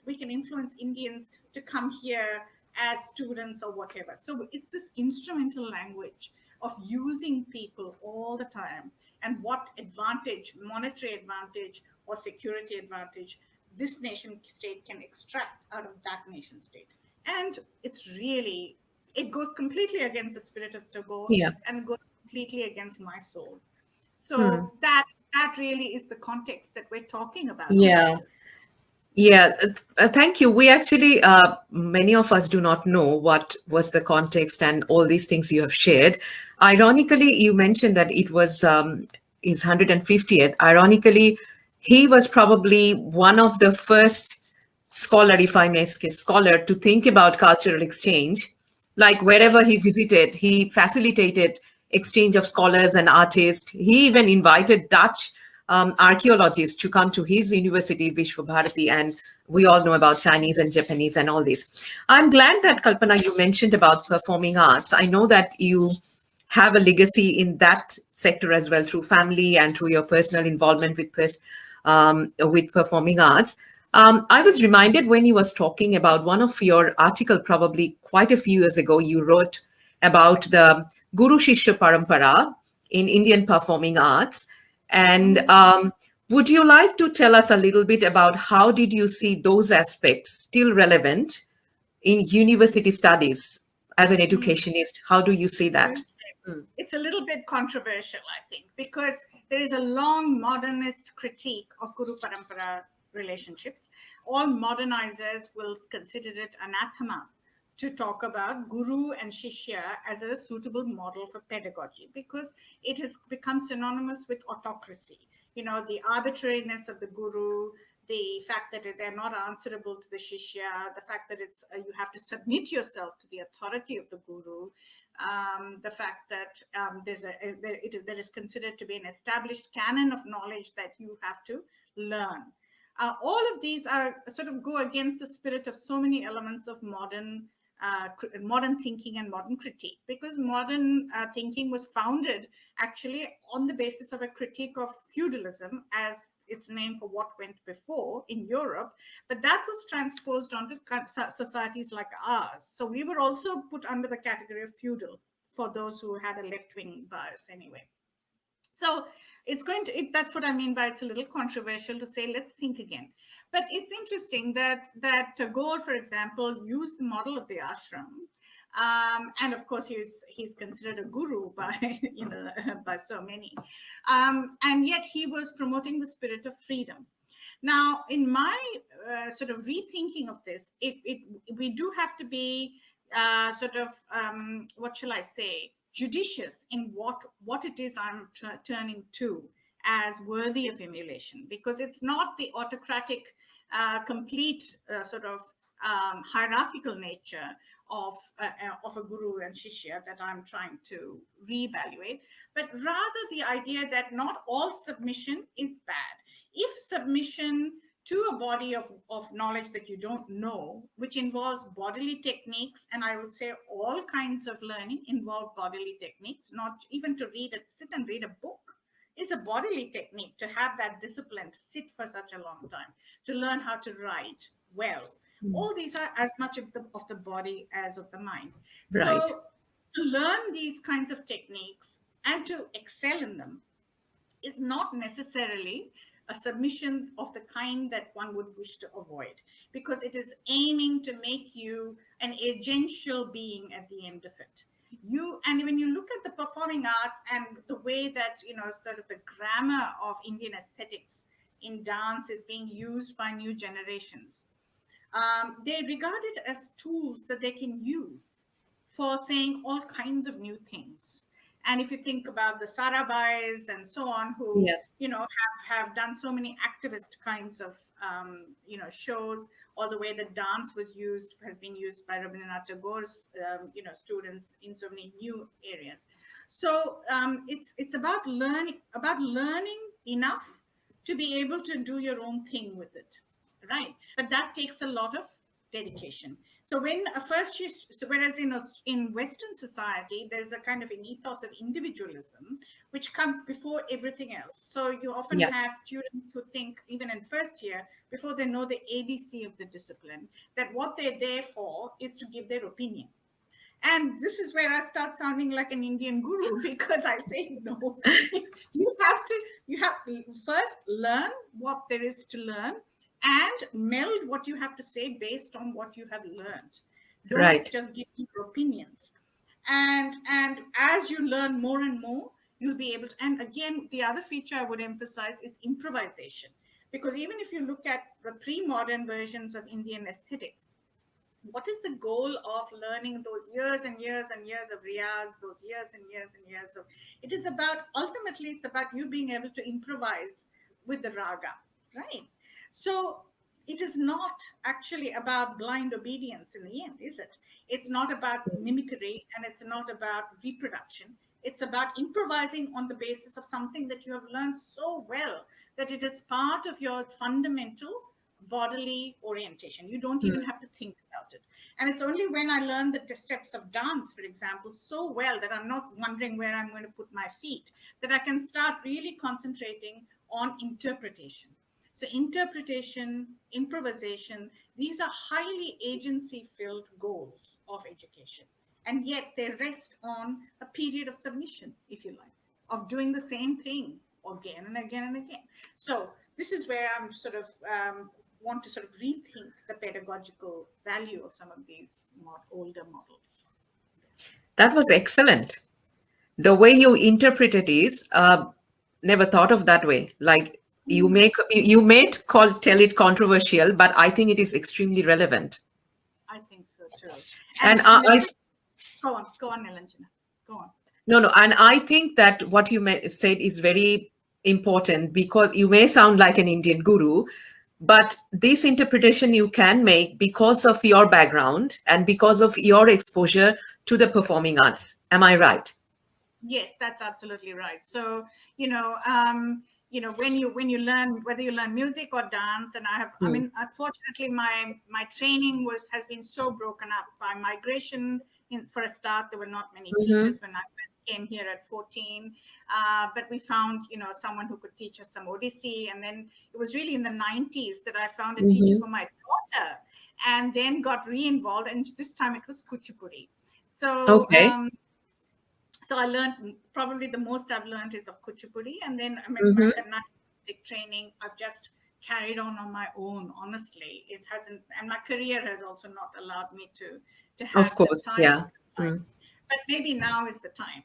we can influence Indians to come here as students or whatever. So it's this instrumental language of using people all the time, and what advantage, monetary advantage or security advantage, this nation state can extract out of that nation state. And it goes completely against the spirit of Tagore, and goes completely against my soul. So that really is the context that we're talking about. Thank you. We actually, many of us do not know what was the context and all these things you have shared. Ironically, you mentioned that it was his 150th. Ironically, he was probably one of the first scholar, if I may say, scholar, to think about cultural exchange. Like wherever he visited, he facilitated exchange of scholars and artists. He even invited Dutch archaeologists to come to his university, Bishwobeena-Harmony, and we all know about Chinese and Japanese and all this. I'm glad that, Kalpana, you mentioned about performing arts. I know that you have a legacy in that sector as well, through family and through your personal involvement with performing arts. I was reminded when you was talking about one of your article, probably quite a few years ago, you wrote about the Guru Shishya Parampara in Indian performing arts. And would you like to tell us a little bit about how did you see those aspects still relevant in university studies as an educationist? How do you see that? It's a little bit controversial, I think, because there is a long modernist critique of Guru Parampara relationships. All modernizers will consider it anathema to talk about Guru and Shishya as a suitable model for pedagogy, because it has become synonymous with autocracy. The arbitrariness of the Guru, the fact that they're not answerable to the Shishya, the fact that you have to submit yourself to the authority of the Guru, the fact that there is considered to be an established canon of knowledge that you have to learn. All of these are sort of go against the spirit of so many elements of modern thinking and modern critique, because modern thinking was founded actually on the basis of a critique of feudalism as its name for what went before in Europe, but that was transposed onto societies like ours. So we were also put under the category of feudal for those who had a left-wing bias anyway. So that's what I mean by it's a little controversial to say, let's think again. But it's interesting that Tagore, for example, used the model of the ashram. And of course, he's considered a guru by so many. And yet he was promoting the spirit of freedom. Now, in my sort of rethinking of this, we do have to be what shall I say, judicious in what it is I'm turning to as worthy of emulation, because it's not the autocratic, complete hierarchical nature of a guru and shishya that I'm trying to reevaluate, but rather the idea that not all submission is bad. If submission to a body of knowledge that you don't know, which involves bodily techniques, and I would say all kinds of learning involve bodily techniques, not even to sit and read a book is a bodily technique, to have that discipline, to sit for such a long time, to learn how to write well. All these are as much of the body as of the mind. Right. So to learn these kinds of techniques and to excel in them is not necessarily a submission of the kind that one would wish to avoid, because it is aiming to make you an agential being at the end of it. And when you look at the performing arts and the way that, sort of the grammar of Indian aesthetics in dance is being used by new generations. They regard it as tools that they can use for saying all kinds of new things. And if you think about the Sarabais and so on, who have done so many activist kinds of shows, all the way that dance has been used by Rabindranath Tagore's students in so many new areas. So it's about learning enough to be able to do your own thing with it, right? But that takes a lot of dedication. So whereas in Western society, there's a kind of an ethos of individualism, which comes before everything else. So you often have students who think, even in first year, before they know the ABC of the discipline, that what they're there for is to give their opinion. And this is where I start sounding like an Indian guru, because I say, no, you have to first learn what there is to learn and meld what you have to say based on what you have learned. Don't just give your opinions. And as you learn more and more, you'll be able to, and again, the other feature I would emphasize is improvisation. Because even if you look at the pre-modern versions of Indian aesthetics, what is the goal of learning those years and years and years of riyaz, those years and years and years of, it is about, ultimately, it's about you being able to improvise with the raga, right? So it is not actually about blind obedience in the end, is it? It's not about mimicry, and it's not about reproduction. It's about improvising on the basis of something that you have learned so well that it is part of your fundamental bodily orientation. You don't even have to think about it. And it's only when I learn the steps of dance, for example, so well that I'm not wondering where I'm going to put my feet, that I can start really concentrating on interpretation. So interpretation, improvisation, these are highly agency-filled goals of education. And yet they rest on a period of submission, if you like, of doing the same thing again and again and again. So this is where I'm sort of want to sort of rethink the pedagogical value of some of these more older models. That was excellent. The way you interpret it is, never thought of that way. Like you may tell it controversial, but I think it is extremely relevant. I think so too. And go on, Nilanjana. Go on. No, and I think that what you said is very important, because you may sound like an Indian guru, but this interpretation you can make because of your background and because of your exposure to the performing arts. Am I right? Yes, that's absolutely right. So, when you learn, whether you learn music or dance, and I mean, unfortunately, my training has been so broken up by migration. For a start, there were not many teachers when I came here at 14. But we found, someone who could teach us some Odissi. And then it was really in the 90s that I found a teacher for my daughter, and then got re-involved. And this time it was Kuchipudi. So, so I learned, probably the most I've learned is of Kuchipudi. And then my Karnataka music training, I've just carried on my own, honestly. It hasn't, and my career has also not allowed me to have of course, the time. But maybe now is the time,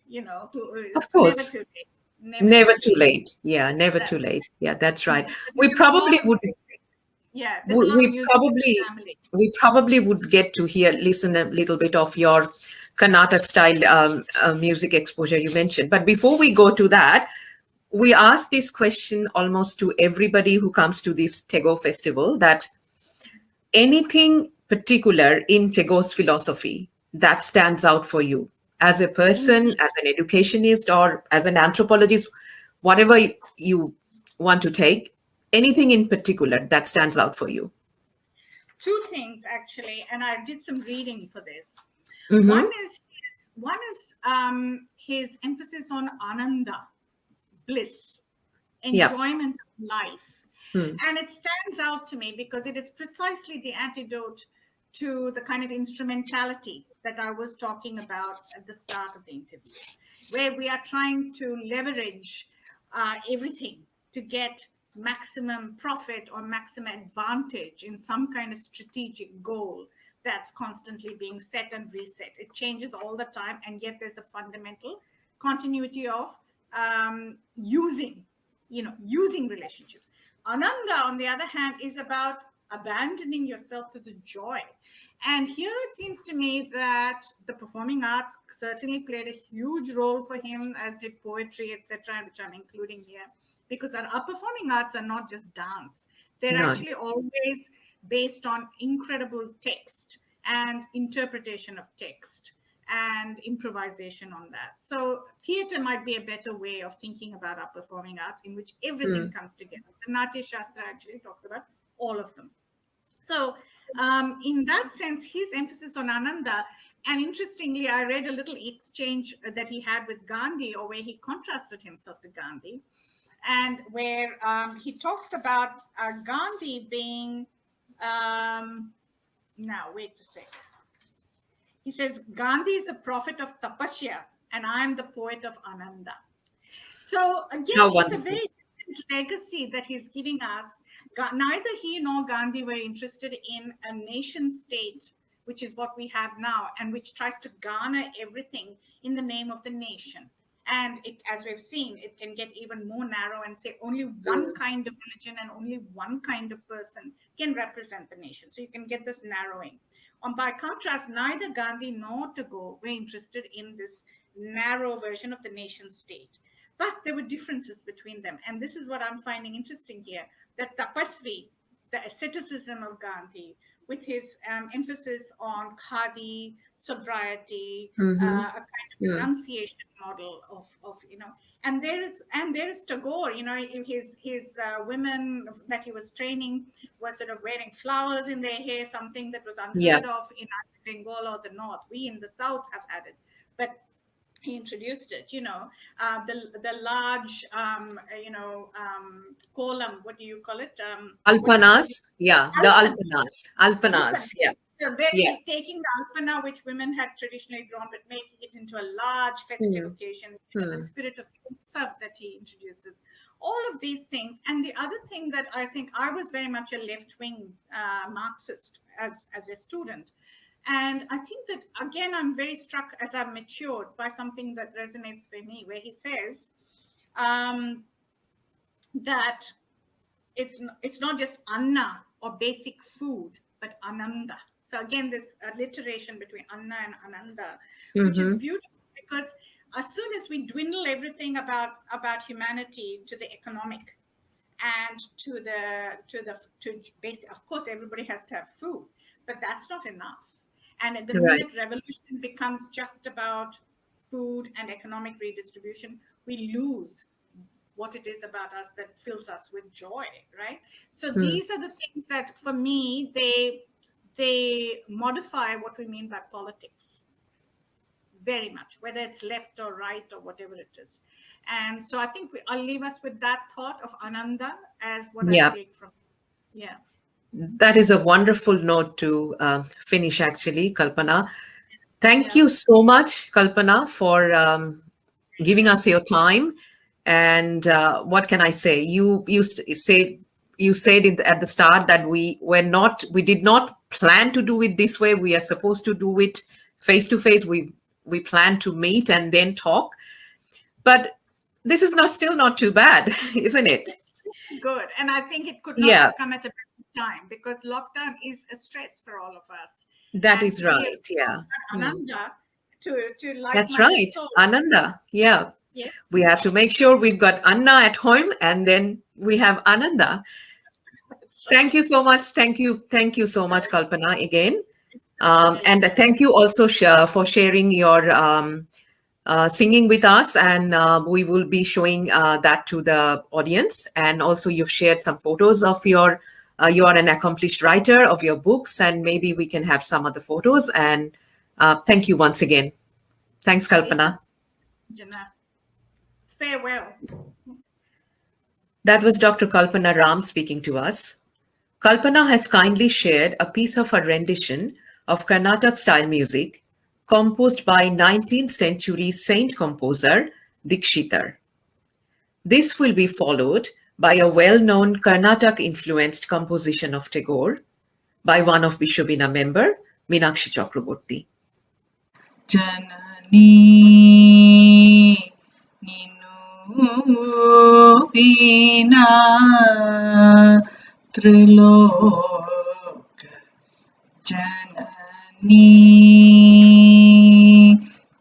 Of course. Never too late. Never too late. Yeah, never too late. Yeah, that's right. We probably would. Yeah, we probably would get to listen a little bit of your Karnataka style music exposure you mentioned. But before we go to that, we ask this question almost to everybody who comes to this Tagore festival, that anything particular in Tagore's philosophy that stands out for you as a person, as an educationist, or as an anthropologist, whatever you want to take, anything in particular that stands out for you? Two things, actually, and I did some reading for this. Mm-hmm. One is his emphasis on ananda, bliss, enjoyment of life. And it stands out to me because it is precisely the antidote to the kind of instrumentality that I was talking about at the start of the interview, where we are trying to leverage everything to get maximum profit or maximum advantage in some kind of strategic goal that's constantly being set and reset. It changes all the time, and yet there's a fundamental continuity of using relationships. Ananda, on the other hand, is about abandoning yourself to the joy. And here it seems to me that the performing arts certainly played a huge role for him, as did poetry, etc., which I'm including here, because our performing arts are not just dance. They're No. actually always based on incredible text and interpretation of text and improvisation on that. So theater might be a better way of thinking about our performing arts, in which everything comes together. The Natya Shastra actually talks about all of them. So in that sense, his emphasis on Ananda, and interestingly, I read a little exchange that he had with Gandhi, or where he contrasted himself to Gandhi, and where he talks about Gandhi being, now wait a sec. He says, Gandhi is the prophet of tapasya, and I am the poet of Ananda. So again, it's a very different legacy that he's giving us. Neither he nor Gandhi were interested in a nation state, which is what we have now, and which tries to garner everything in the name of the nation. And it, as we've seen, it can get even more narrow and say only one kind of religion and only one kind of person can represent the nation. So you can get this narrowing. By contrast, neither Gandhi nor Tagore were interested in this narrow version of the nation state. But there were differences between them. And this is what I'm finding interesting here, that Tapasvi, the asceticism of Gandhi, with his emphasis on khadi, sobriety, a kind of renunciation model of and there is Tagore, his women that he was training were sort of wearing flowers in their hair, something that was unheard of in Bengal or the North. We in the South have had it, but he introduced it, the large, kolam, what do you call it? Alpanas, the alpanas, taking the alpana, which women had traditionally drawn, but making it into a large festive occasion, the spirit of utsav that he introduces. All of these things. And the other thing that I think, I was very much a left-wing Marxist as a student. And I think that, again, I'm very struck as I've matured by something that resonates for me, where he says that it's not just anna or basic food, but ananda. So again, this alliteration between anna and ananda, which is beautiful, because as soon as we dwindle everything about humanity to the economic and to basic, of course, everybody has to have food, but that's not enough. And the minute revolution becomes just about food and economic redistribution, we lose what it is about us that fills us with joy, right? So these are the things that, for me, they modify what we mean by politics very much, whether it's left or right or whatever it is. And so I think I'll leave us with that thought of Ananda as what I take from. Yeah. That is a wonderful note to finish, actually, Kalpana. Thank you so much, Kalpana, for giving us your time. And what can I say? You said at the start that we did not plan to do it this way. We are supposed to do it face to face. We plan to meet and then talk. But this is still not too bad, isn't it? Good. And I think it could not have come at a better time, because lockdown is a stress for all of us. That is right. Yeah. Ananda to like. That's right. Soul. Ananda. Yeah. Yeah. We have to make sure we've got Anna at home, and then we have Ananda. Thank you so much. Thank you so much, Kalpana, again. And thank you also for sharing your singing with us, and we will be showing that to the audience. And also you've shared some photos of you are an accomplished writer of your books, and maybe we can have some other photos. And thank you once again. Thanks, Kalpana. Jana. Farewell. That was Dr. Kalpana Ram speaking to us. Kalpana has kindly shared a piece of her rendition of Carnatic style music composed by 19th century saint composer Dikshitar. This will be followed by a well-known Carnatic influenced composition of Tagore by one of Bishwobeena member, Meenakshi Chakraborty. Janani Ninu Bishwobeena Trilok Janani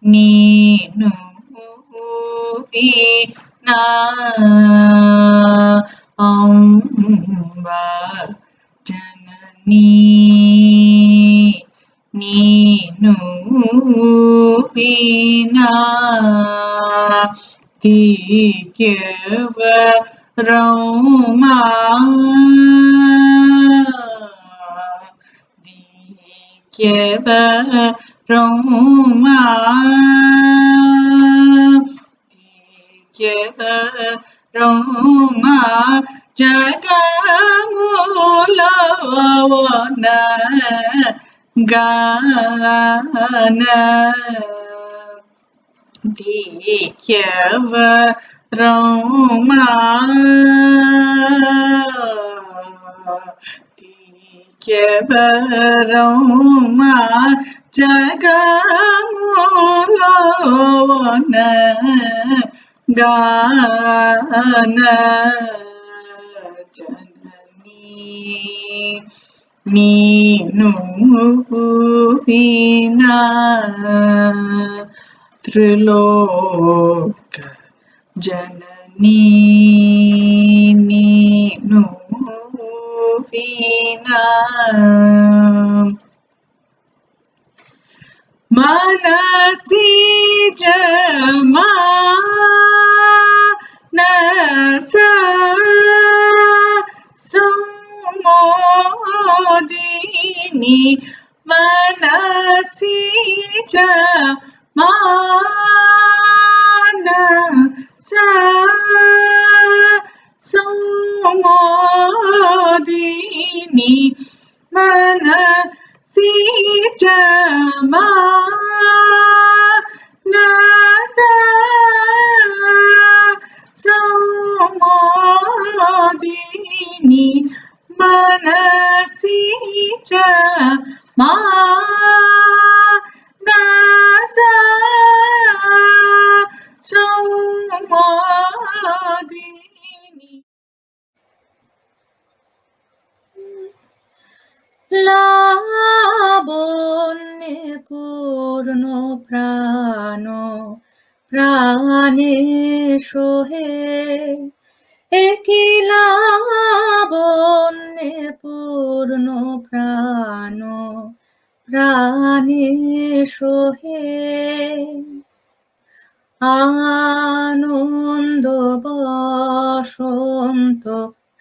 Ninu Vina Amba Janani Ninu Vina Dikyava Roma Dikyava Roma Dikyava Roma Jagamulavana Gana Dikyava Roma Dikyava Roma Jagamulavana Gana Janani Ninu Vina Triloka Janani Ninu Vina Manasija Manasa Sumodini Manasija Manasa Sumodini Manasija Manasa Sumodini Manasija Manasa Sumodini লাবণ্যে পূর্ণ প্রাণ প্রাণে সোহে একই লাবণ্যে পূর্ণ প্রাণ প্রাণে সোহে আনন্দ বসন্ত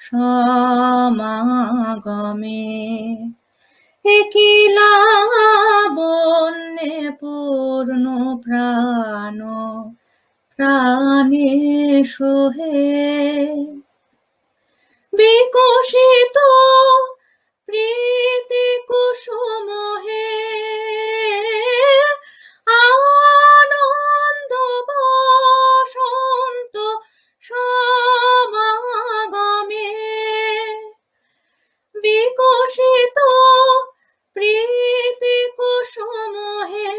সমাগমে একই লাবণ্যে পূর্ণ প্রাণ প্রাণে সোহে বিকশিত প্রীতি কুসুম হে আনন্দ বসন্ত সমাগমে বিকশিত প্রীতি কুসুম হে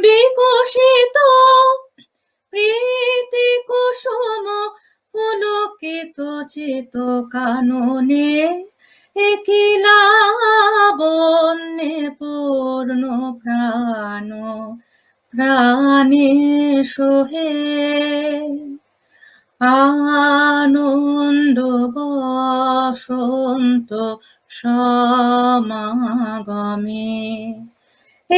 বিকশিত প্রীতি কুসুম পুলকিত চিত কাননে একই লাবণ্যে পূর্ণ প্রাণ প্রাণে সোহে আনন্দ বসন্ত সমাগমে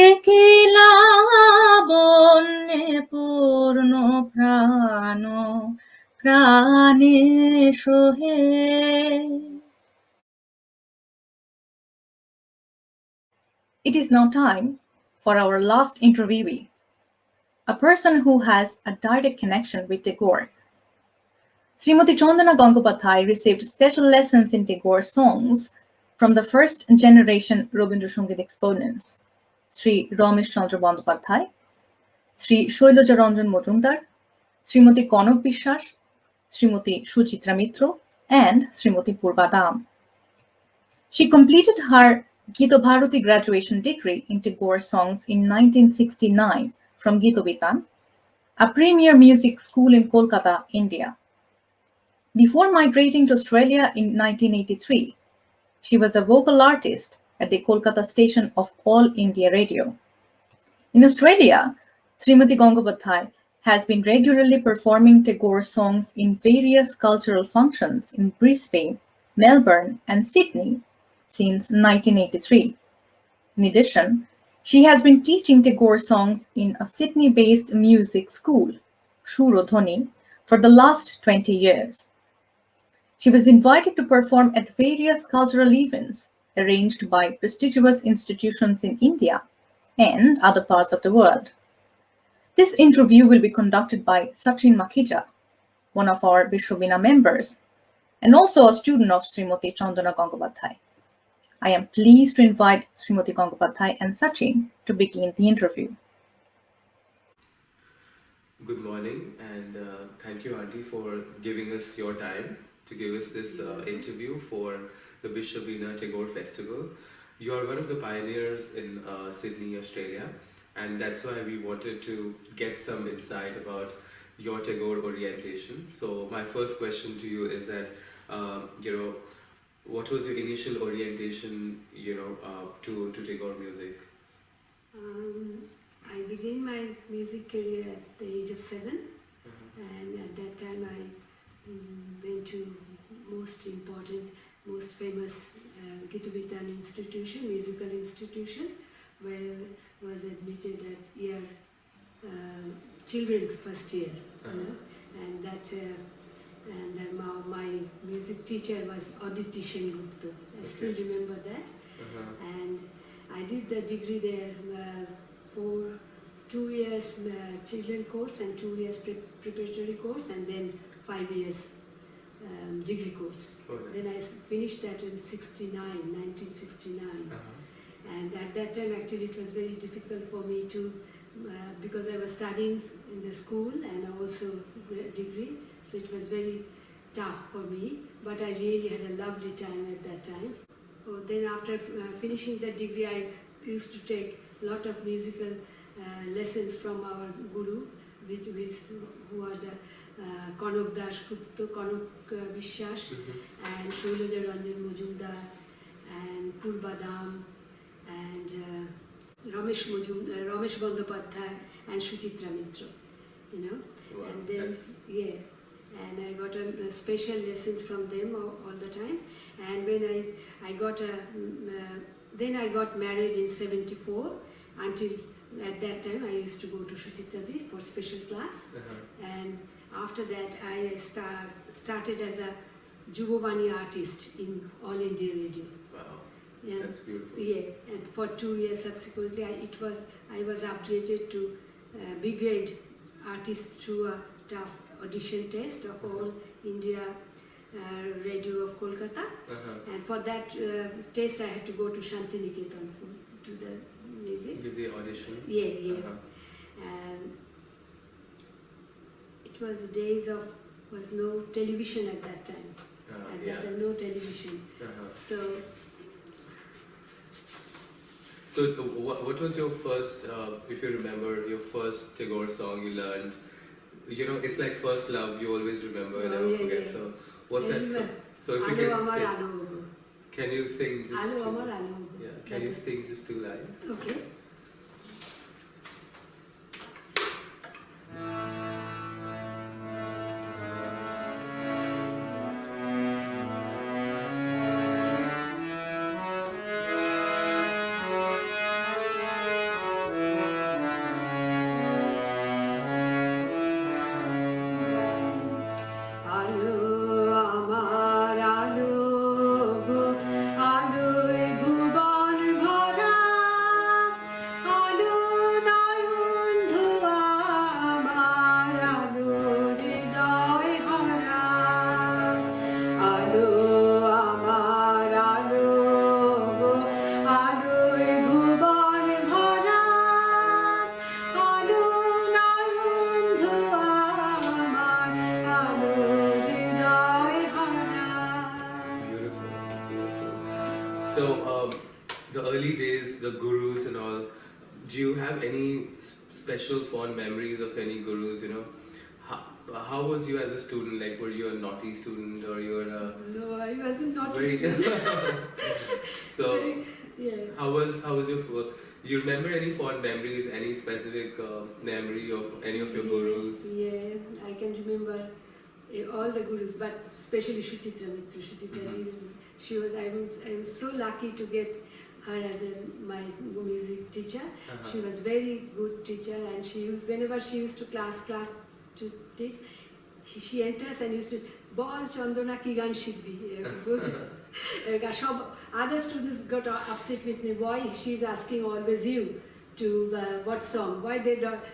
একই লাবণ্যে পূর্ণ প্রাণ প্রাণে সোহে। It is now time for our last interviewee, a person who has a direct connection with Tagore. Srimati Chandana Gangopadhyay received special lessons in Tagore songs from the first generation Rabindra Sangit exponents, Sri Ramesh Chandra Bandyopadhyay, Sri Shailaja Ranjan Majumdar, Srimati Kanak Bishwas, Srimati Suchitra Mitra, and Srimati Purba Dam. She completed her Gita Bharati graduation degree in Tagore songs in 1969 from Gitobitan, a premier music school in Kolkata, India. Before migrating to Australia in 1983, she was a vocal artist at the Kolkata station of All India Radio. In Australia, Srimati Gangopadhyay has been regularly performing Tagore songs in various cultural functions in Brisbane, Melbourne, and Sydney since 1983. In addition, she has been teaching Tagore songs in a Sydney-based music school, Shurodhoni, for the last 20 years. She was invited to perform at various cultural events arranged by prestigious institutions in India and other parts of the world. This interview will be conducted by Sachin Makhija, one of our Bishwobeena members, and also a student of Srimati Chandana Gangopadhyay. I am pleased to invite Srimati Gangopadhyay and Sachin to begin the interview. Good morning, and thank you, Auntie, for giving us your time to give us this interview for the Bishwobeena Tagore Festival. You are one of the pioneers in Sydney, Australia, and that's why we wanted to get some insight about your Tagore orientation. So my first question to you is that, what was your initial orientation, to Tagore music? I began my music career at the age of 7, and at that time I went to most important, most famous Gitobitan institution, musical institution, where I was admitted at children first year, and that. And then my music teacher was Aditi Sengupta. I still remember that. And I did the degree there for 2 years children course and 2 years preparatory course, and then 5 years degree course. Then I finished that in 1969. And at that time actually it was very difficult for me to, because I was studying in the school and also degree. So it was very tough for me, but I really had a lovely time at that time. Then after finishing that degree, I used to take a lot of musical lessons from our guru, who are the Kanak Das Gupta, Kanak Vishwas, and Shailaja Ranjan Majumdar, and Purbadam, and Ramesh Bandyopadhyay, and Suchitra Mitra, Wow, and then and I got special lessons from them all the time. And when I got then I got married in 74. Until at that time I used to go to Suchitra for special class. And after that I started as a Jubovani artist in All India Radio. Wow, and, that's beautiful. Yeah, and for 2 years subsequently I was upgraded to B grade artist through a tough audition test of All India Radio of Kolkata. And for that test I had to go to Shantiniketan to the music. Give the audition? Yeah. And it was the days of, was no television at that time. That time no television. So what was your first, if you remember, your first Tagore song you learned? It's like first love, you always remember, never forget. Yeah. So what's that? So if you can sing, can you sing just can you sing just 2 lines? Okay. do you have any special fond memories of any gurus? You know, how was you as a student? Like, were you a naughty student or you were a No, I wasn't not very so? Very, yeah. How was your? Do you remember any fond memories? Any specific memory of any of your gurus? Yeah, I can remember all the gurus, but especially Shuchitra. She was. I was so lucky to get her as my music teacher. She was very good teacher, and she used, whenever she used to class to teach, she enters and used to ball Chandana ki gan shibbi. Other students got upset with me. Why she's asking always you to what song? Why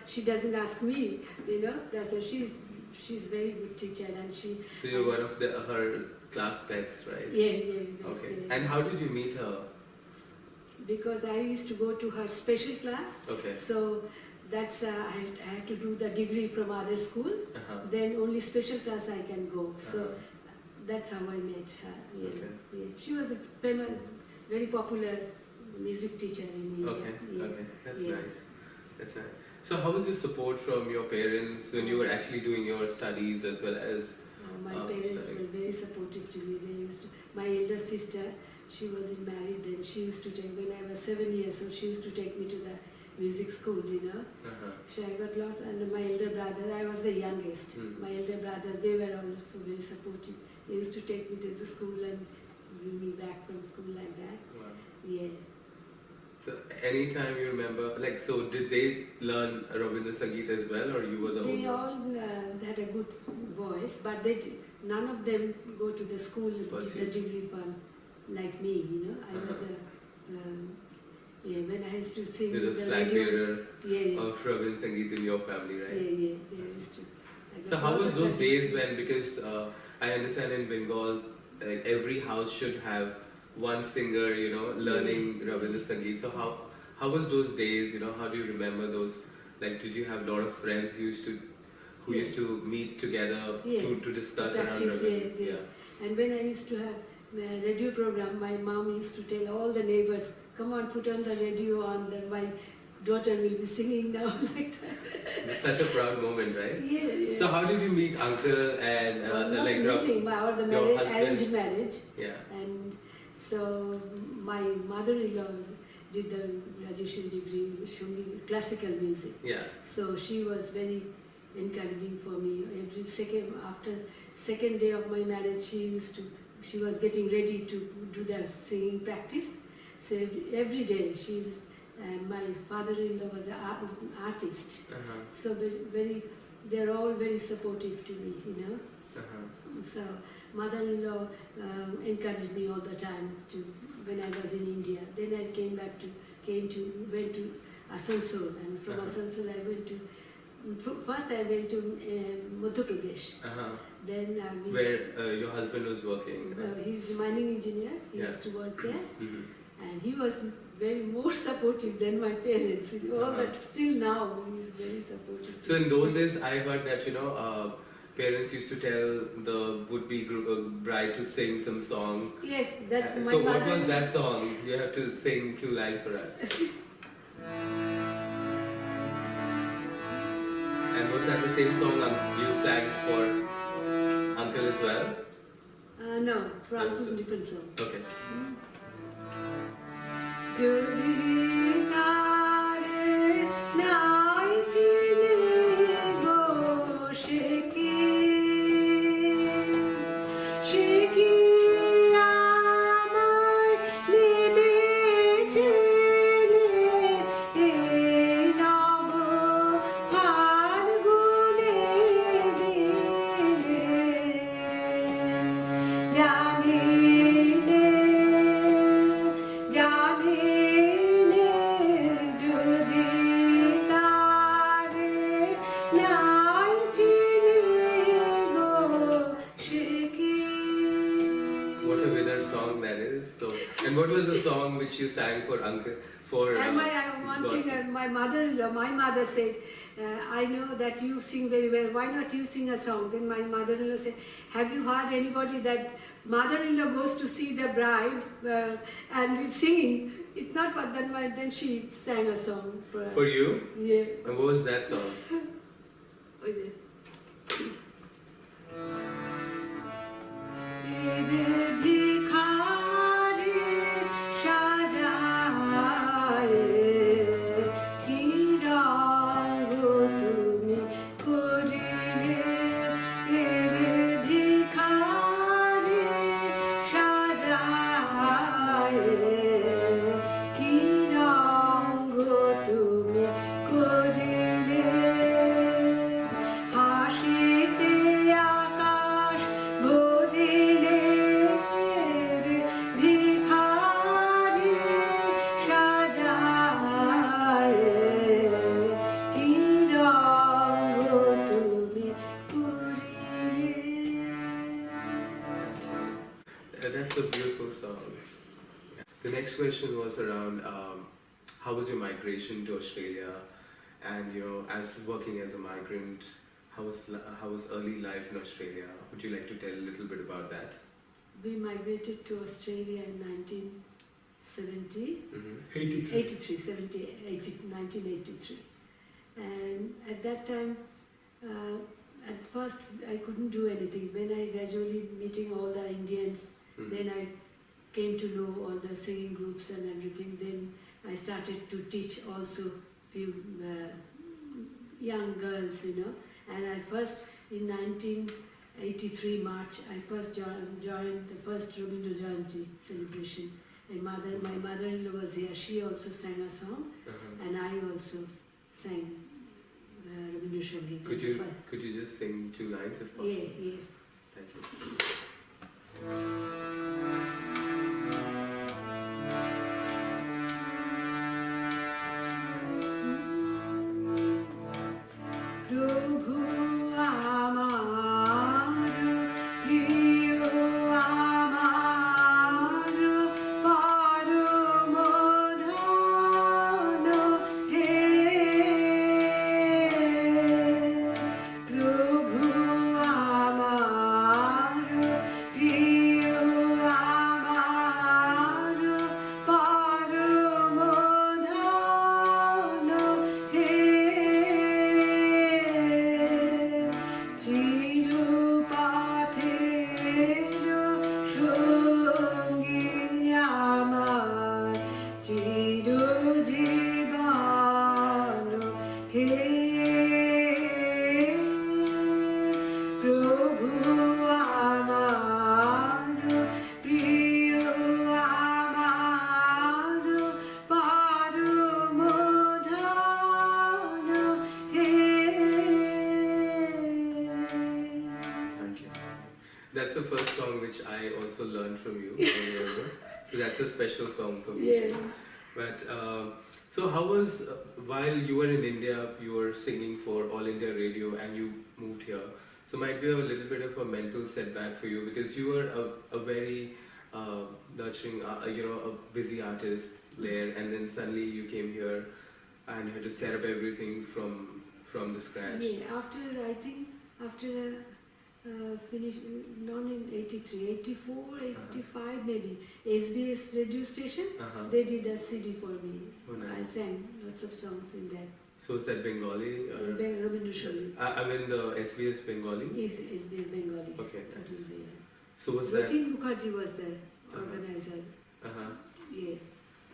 she doesn't ask me? You know, that's why she's very good teacher, and she. So you're one of her class pets, right? Yeah. Okay. And how did you meet her? Because I used to go to her special class. Okay. So that's I had to do the degree from other school. Then only special class I can go. So that's how I met her. Yeah. Okay. Yeah. She was a famous, very popular music teacher in India. Okay. Yeah. Okay. That's nice. That's nice. So how was your support from your parents when you were actually doing your studies as well as? My parents were very supportive to me. My elder sister, she wasn't married then. She used to take, when I was 7 years old, she used to take me to the music school, you know. So I got lots, and my elder brother, I was the youngest. My elder brothers, they were also very supportive. They used to take me to the school and bring me back from school like that. Wow. Yeah. So anytime you remember, like, so did they learn Rabindra Sangeet as well, or you were the They only all had a good voice, but none of them go to the school to the degree fund like me, you know. I was when I used to sing You're the flag bearer of Rabindra Sangeet in your family, right? Yeah, they used to. So how was those days when, because I understand in Bengal, like every house should have one singer, you know, learning Rabindra Sangeet. So how was those days, you know, how do you remember those? Like, did you have a lot of friends who used to meet together to discuss around Rabindra? Yes. And when I used to have a radio program, my mom used to tell all the neighbors, come on, put on the radio on, then my daughter will be singing now, like that. It's such a proud moment, right? Yeah. So how did you meet uncle and not like meeting, or the your husband? arranged marriage. Yeah. And so my mother-in-law did the graduation degree in classical music. Yeah. So she was very encouraging for me. After second day of my marriage, she was getting ready to do the singing practice. So every day she was, my father-in-law was an artist. So they're all very supportive to me, you know. So mother-in-law encouraged me all the time when I was in India. Then I went to Asansol, and from Asansol I went to, first I went to Madhya Pradesh. Then where your husband was working. He's a mining engineer. He used to work there, and he was very more supportive than my parents. But still now he's very supportive. So in those days, I heard that, you know, parents used to tell the would-be bride to sing some song. Yes, that's my So mother. what was that song? You have to sing 2 lines for us. And was that the same song you sang for uncle as well? No, from different song. Okay. Jodi tare nai chile go sheki amai nibe chile nabo phalgune dile What a winner song that is. So, and what was the song which you sang for uncle? And my mother said, I know that you sing very well, why not you sing a song? Then my mother-in-law said, have you heard anybody that mother-in-law goes to see the bride and singing? It's not what then she sang a song for us. For you? Yeah. And what was that song? What is it? That's a beautiful song. The next question was around how was your migration to Australia, and as working as a migrant, how was early life in Australia? Would you like to tell a little bit about that? We migrated to Australia in 1970. 1983. And at that time, at first I couldn't do anything. When I gradually meeting all the Indians, then I came to know all the singing groups and everything. Then I started to teach also few young girls, And I first, in 1983 March, I first joined the first Rabindra Jayanti celebration. My mother-in-law was here. She also sang a song, and I also sang Rabindra Sangeet. Could you just sing 2 lines if possible? Yeah, yes. Thank you. That's the first song which I also learned from you. So that's a special song for me. Yeah. But so how was, while you were in India, you were singing for All India Radio and you moved here. So might be a little bit of a mental setback for you because you were a very nurturing, a busy artist there, and then suddenly you came here and you had to set up everything from the scratch. Yeah, after finish, not in 83, 84, 85 maybe, SBS radio station, they did a CD for me. Oh, nice. I sang lots of songs in that. So is that Bengali? Rabindra Sangeet. I mean the SBS Bengali? Yes, SBS Bengali. Okay. That was there. So was that? Nitin Mukherjee was the organizer. Yeah.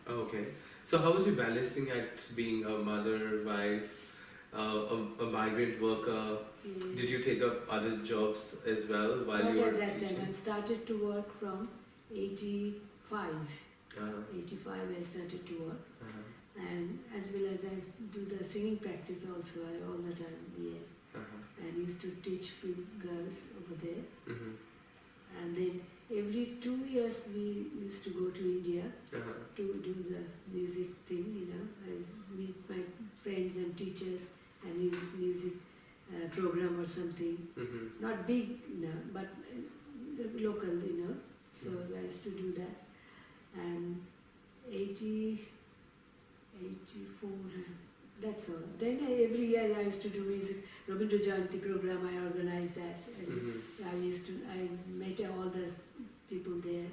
Oh, okay. So how was you balancing act being a mother, wife, a migrant worker? Yeah. Did you take up other jobs as well while Not you were at that teaching? time. I started to work from 85. 85 I started to work. And as well as I do the singing practice also all the time. Yeah. And used to teach few girls over there. And then every 2 years we used to go to India to do the music thing, I meet my friends and teachers and music program or something. Not big, but the local, So I used to do that. And 84, that's all. Then every year I used to do music. Rabindra Jayanti program, I organized that. And I met all the people there.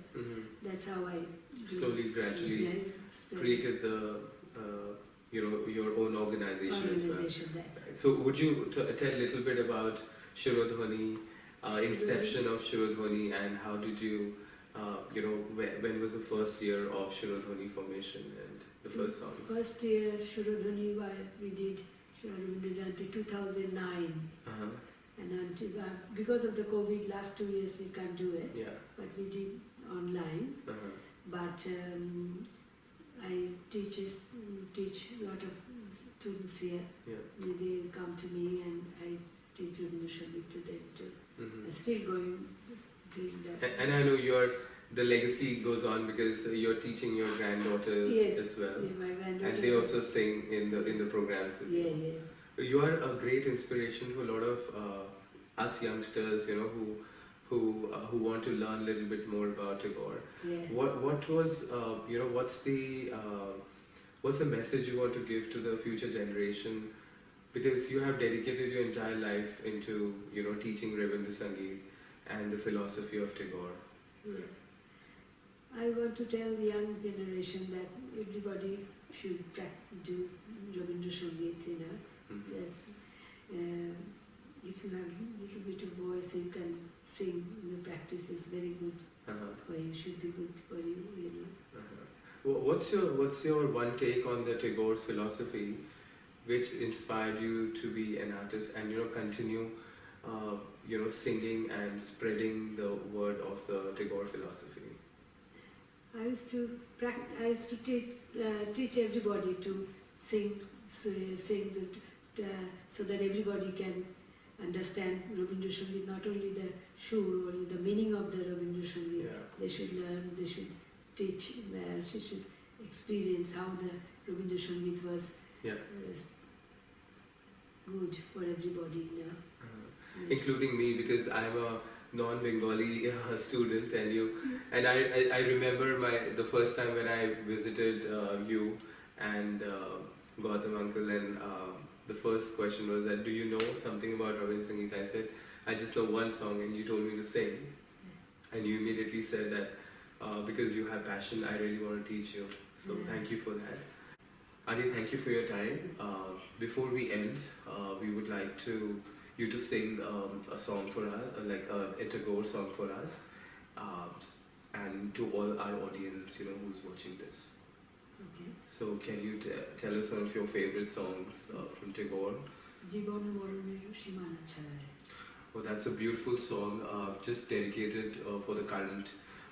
That's how I slowly, gradually created the your own organization as well. That's So would you tell a little bit about Shirodhwani, inception of Shirodhwani, and how did you, when was the first year of Shirodhwani formation and the first songs? First year Shirodhwani we did Shirodhwani Jayanti 2009. And until, because of the COVID, last 2 years we can't do it. Yeah. But we did online. But I teach a lot of students here. Yeah. They come to me and I teach Rabindranath to them too. I'm still doing that. And I know the legacy goes on because you're teaching your granddaughters as well. Yeah, my granddaughters. And they also sing in the programs with you. Yeah. You are a great inspiration for a lot of us youngsters, who want to learn a little bit more about Tagore. Yeah. What was what's the message you want to give to the future generation? Because you have dedicated your entire life into teaching Rabindra Sangeet and the philosophy of Tagore. Yeah. I want to tell the young generation that everybody should do Rabindra Sangeet. That's, if you have a little bit of voice, you can sing. Practice is very good for you. Should be good for you. What's your one take on the Tagore's philosophy, which inspired you to be an artist and continue, singing and spreading the word of the Tagore philosophy? I used to teach everybody to sing so that everybody can understand Rabindra Sangeet, not only the shur or the meaning of the Rabindra Sangeet. Yeah. They should learn, they should teach, they should experience how the Rabindra Sangeet was good for everybody. Including me, because I'm a non-Bengali student, and I remember the first time when I visited you and Gautam uncle, and the first question was that, do you know something about Rabindra Sangeet? I said, I just know one song, and you told me to sing. And you immediately said that because you have passion, I really want to teach you. So thank you for that. Adi, thank you for your time. Before we end, we would like you to sing a song for us, like a Tagore song for us, and to all our audience, who's watching this. Okay. So can you tell us some of your favorite songs from Tagore? Well, that's a beautiful song, just dedicated for the current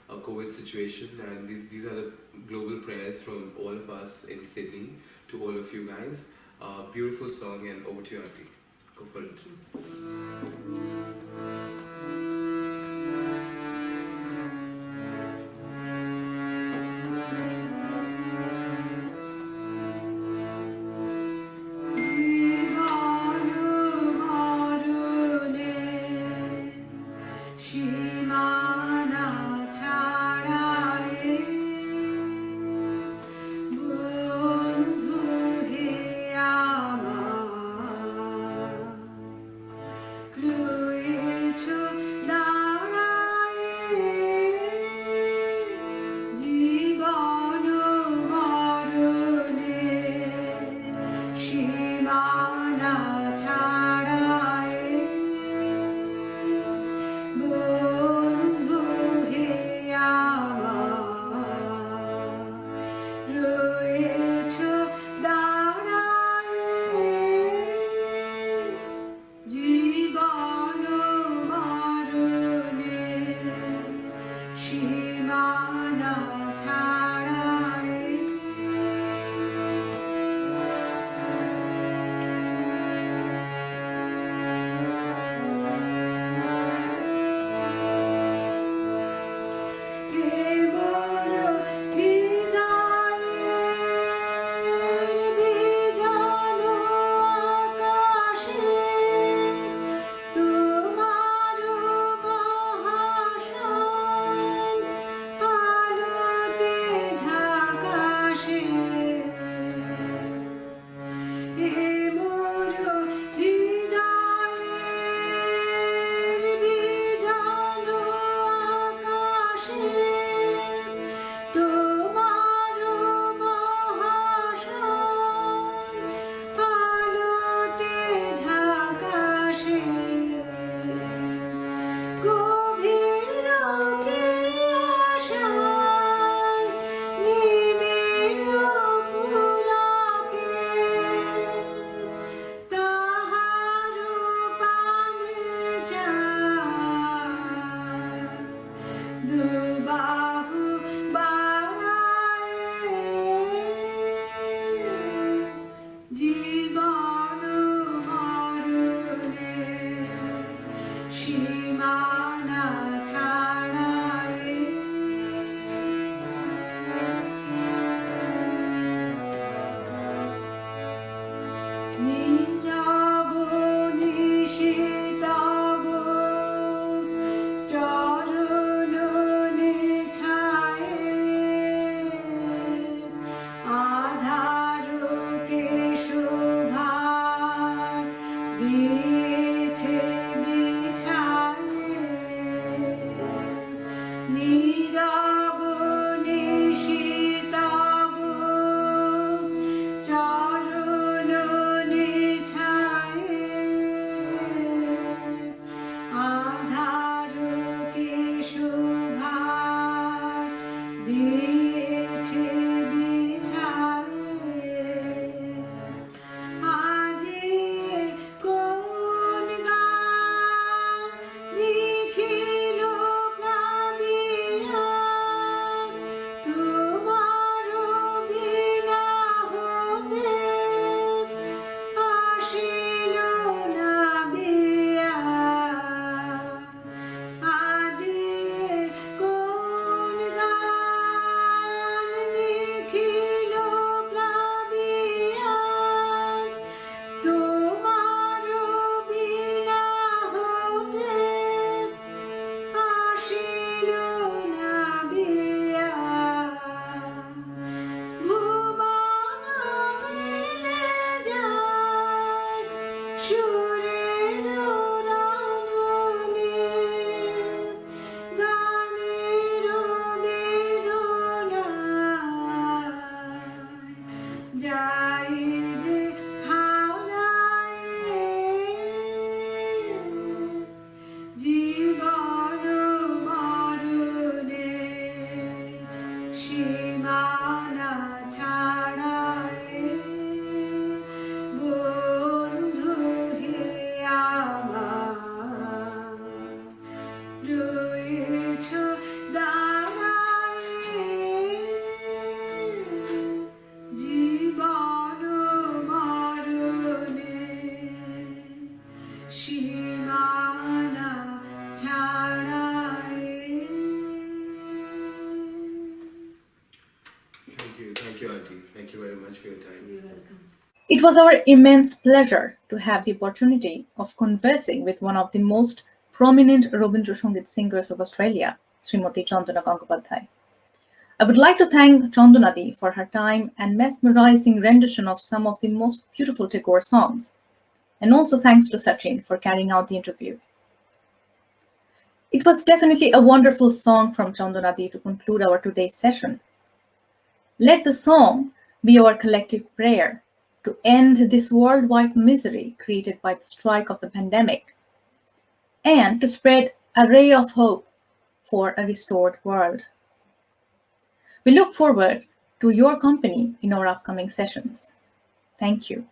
COVID situation, and these are the global prayers from all of us in Sydney to all of you guys. Beautiful song, and over to you, Auntie. Go for it. Thank you. নীরব নিশিতব চরণ নেছায়ে আধারকে শোভা দিয়েছে বিছায়ে নীরব নিশিতব চরণ নেছায়ে আধারকে শোভা দিয়েছে বিছায়ে আজি কোন গান লিখিল প্লাবিয়া তোমার বিনা হতে আসিল না বিয়া আজি কোন গান লিখিল প্লাবিয়া তোমার বিনা হতে আসিল না বিয়া ভুবন মিলে যায় সুরের রণনে গানের বেদনায় যাই যে হারায় জীবন মরণে সীমানা ছাড়ায় বন্ধু হে আমার রয়েছ দাঁড়ায় জীবন মরণে সীমানা ছাড়ায় Thank you, Auntie. Thank you very much for your time. You're welcome. It was our immense pleasure to have the opportunity of conversing with one of the most prominent Rabindra Sangit singers of Australia, Srimati Chandana Gangopadhyay. I would like to thank Chandana-di for her time and mesmerizing rendition of some of the most beautiful Tagore songs, and also thanks to Sachin for carrying out the interview. It was definitely a wonderful song from Chandana-di to conclude our today's session. Let the song be our collective prayer to end this worldwide misery created by the strike of the pandemic and to spread a ray of hope for a restored world. We look forward to your company in our upcoming sessions. Thank you.